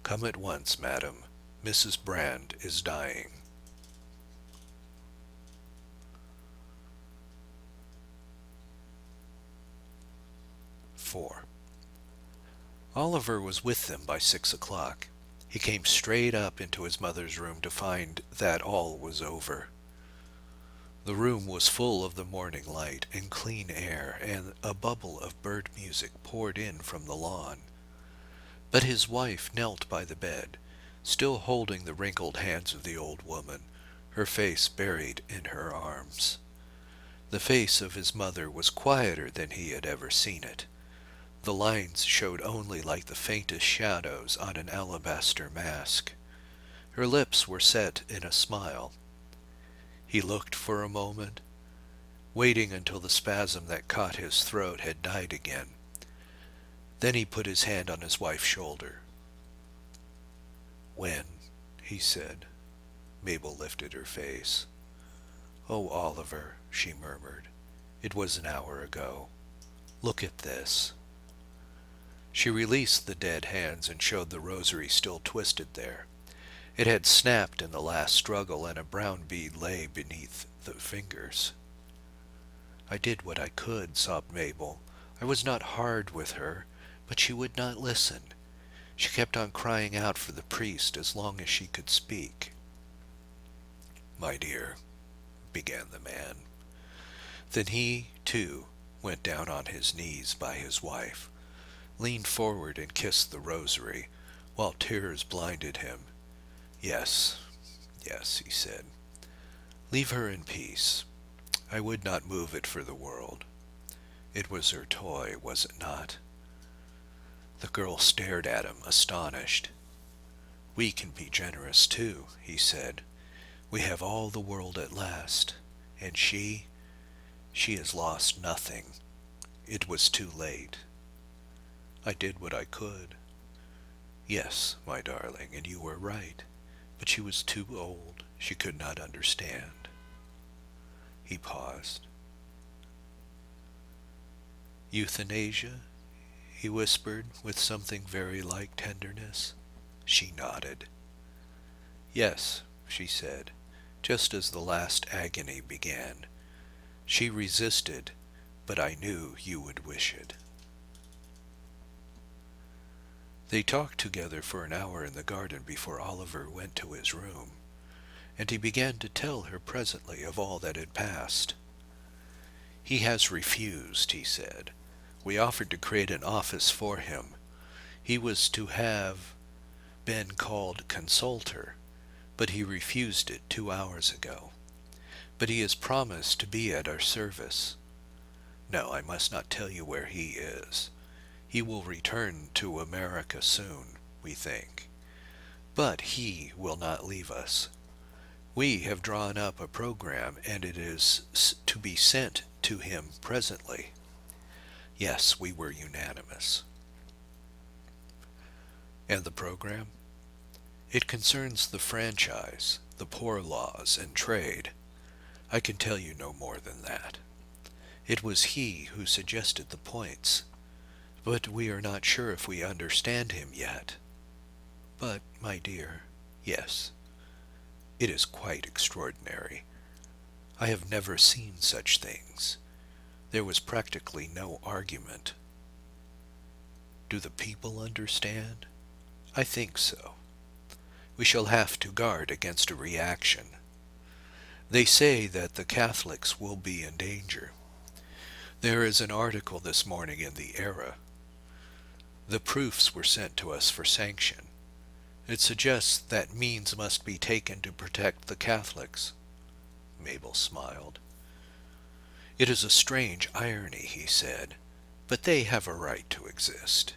"Come at once, madam," Mrs. Brand is dying. 4. Oliver was with them by 6 o'clock. He came straight up into his mother's room to find that all was over. The room was full of the morning light and clean air, and a bubble of bird music poured in from the lawn. But his wife knelt by the bed, still holding the wrinkled hands of the old woman, her face buried in her arms. The face of his mother was quieter than he had ever seen it. The lines showed only like the faintest shadows on an alabaster mask. Her lips were set in a smile. He looked for a moment, waiting until the spasm that caught his throat had died again. Then he put his hand on his wife's shoulder. "When?" he said. Mabel lifted her face. "Oh, Oliver," she murmured. "It was an hour ago. Look at this." She released the dead hands and showed the rosary still twisted there. It had snapped in the last struggle, and a brown bead lay beneath the fingers. "I did what I could," sobbed Mabel. "I was not hard with her, but she would not listen. She kept on crying out for the priest as long as she could speak." "My dear," began the man. Then he, too, went down on his knees by his wife, leaned forward and kissed the rosary, while tears blinded him. "Yes, yes," he said. "Leave her in peace. I would not move it for the world. It was her toy, was it not?" The girl stared at him, astonished. "We can be generous, too," he said. "We have all the world at last. And she has lost nothing. It was too late. I did what I could." "Yes, my darling, and you were right. But she was too old. She could not understand." He paused. "Euthanasia?" he whispered, with something very like tenderness. She nodded. "Yes," she said, just as the last agony began. "She resisted, but I knew you would wish it." They talked together for an hour in the garden before Oliver went to his room, and he began to tell her presently of all that had passed. "He has refused," he said. "We offered to create an office for him. He was to have been called consultor, but he refused it 2 hours ago. But he has promised to be at our service. No, I must not tell you where he is. He will return to America soon, we think. But he will not leave us. We have drawn up a program, and it is to be sent to him presently." Yes, we were unanimous. "And the program?" "It concerns the franchise, the poor laws, and trade. I can tell you no more than that. It was he who suggested the points, but we are not sure if we understand him yet. But, my dear, yes, it is quite extraordinary. I have never seen such things. There was practically no argument. Do the people understand? I think so. We shall have to guard against a reaction. They say that the Catholics will be in danger. There is an article this morning in the Era. The proofs were sent to us for sanction. It suggests that means must be taken to protect the Catholics." Mabel smiled. "It is a strange irony," he said, "but they have a right to exist.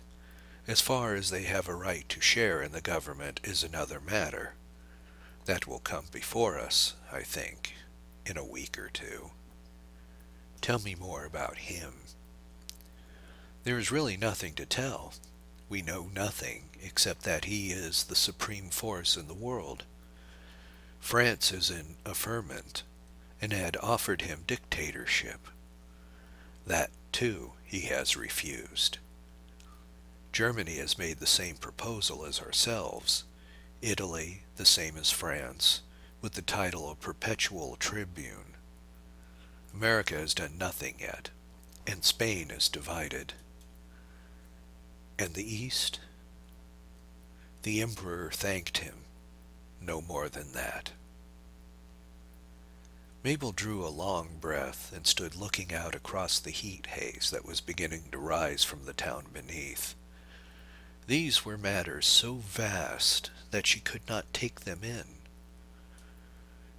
As far as they have a right to share in the government is another matter. That will come before us, I think, in a week or two. Tell me more about him." "There is really nothing to tell. We know nothing except that he is the supreme force in the world. France is in a ferment, and had offered him dictatorship. That, too, he has refused. Germany has made the same proposal as ourselves. Italy, the same as France, with the title of perpetual tribune. America has done nothing yet, and Spain is divided. And the East? The emperor thanked him, no more than that. Mabel drew a long breath and stood looking out across the heat haze that was beginning to rise from the town beneath. These were matters so vast that she could not take them in.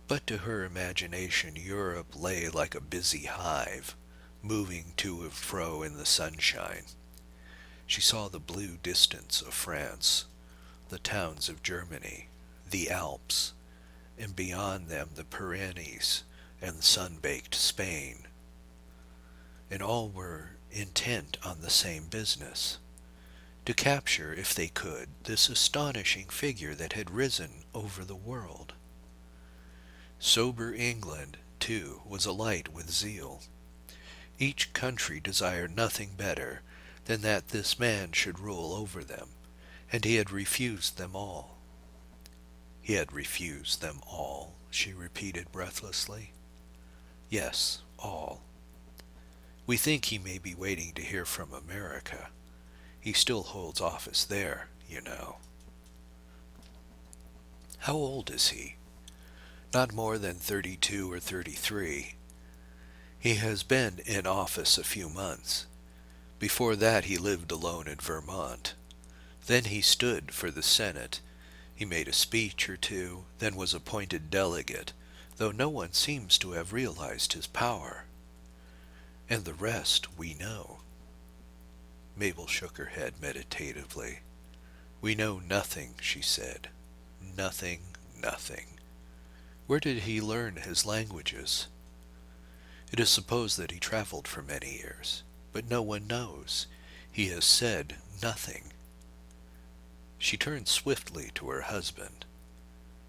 But to her imagination Europe lay like a busy hive, moving to and fro in the sunshine. She saw the blue distance of France, the towns of Germany, the Alps, and beyond them the Pyrenees and sun-baked Spain. And all were intent on the same business, to capture, if they could, this astonishing figure that had risen over the world. Sober England, too, was alight with zeal. Each country desired nothing better than that this man should rule over them, and he had refused them all. He had refused them all, she repeated breathlessly. Yes, all. We think he may be waiting to hear from America. He still holds office there, you know. How old is he? Not more than 32 or 33. He has been in office a few months. Before that he lived alone in Vermont. Then he stood for the Senate. He made a speech or two, then was appointed delegate, though no one seems to have realized his power. And the rest we know. Mabel shook her head meditatively. We know nothing, she said. Nothing, nothing. Where did he learn his languages? It is supposed that he traveled for many years, but no one knows. He has said nothing. She turned swiftly to her husband.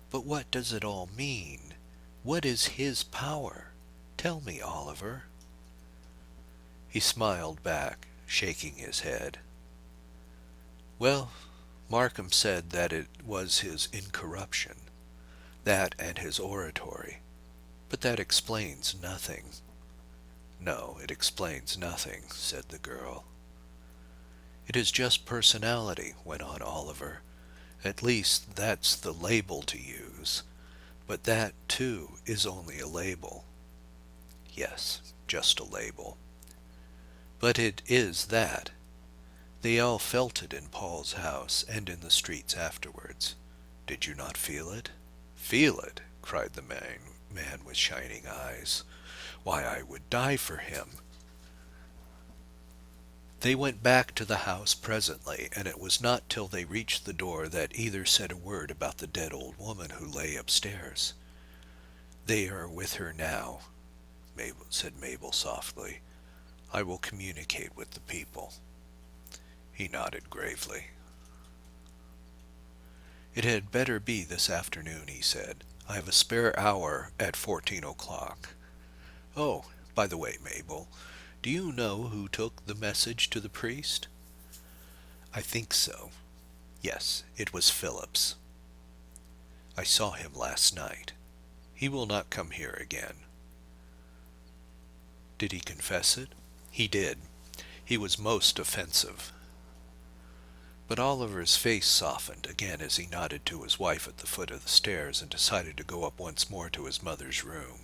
But what does it all mean? What is his power? Tell me, Oliver. He smiled back, shaking his head. Well, Markham said that it was his incorruption, that and his oratory, but that explains nothing. No, it explains nothing, said the girl. It is just personality, went on Oliver. At least that's the label to use. But that, too, is only a label. Yes, just a label. But it is that. They all felt it in Paul's house and in the streets afterwards. Did you not feel it? Feel it? Cried the man with shining eyes. Why, I would die for him. They went back to the house presently, and it was not till they reached the door that either said a word about the dead old woman who lay upstairs. They are with her now, said Mabel softly. I will communicate with the people. He nodded gravely. It had better be this afternoon, he said. I have a spare hour at 14 o'clock. Oh, by the way, Mabel, do you know who took the message to the priest? I think so. Yes, it was Phillips. I saw him last night. He will not come here again. Did he confess it? He did. He was most offensive. But Oliver's face softened again as he nodded to his wife at the foot of the stairs and decided to go up once more to his mother's room.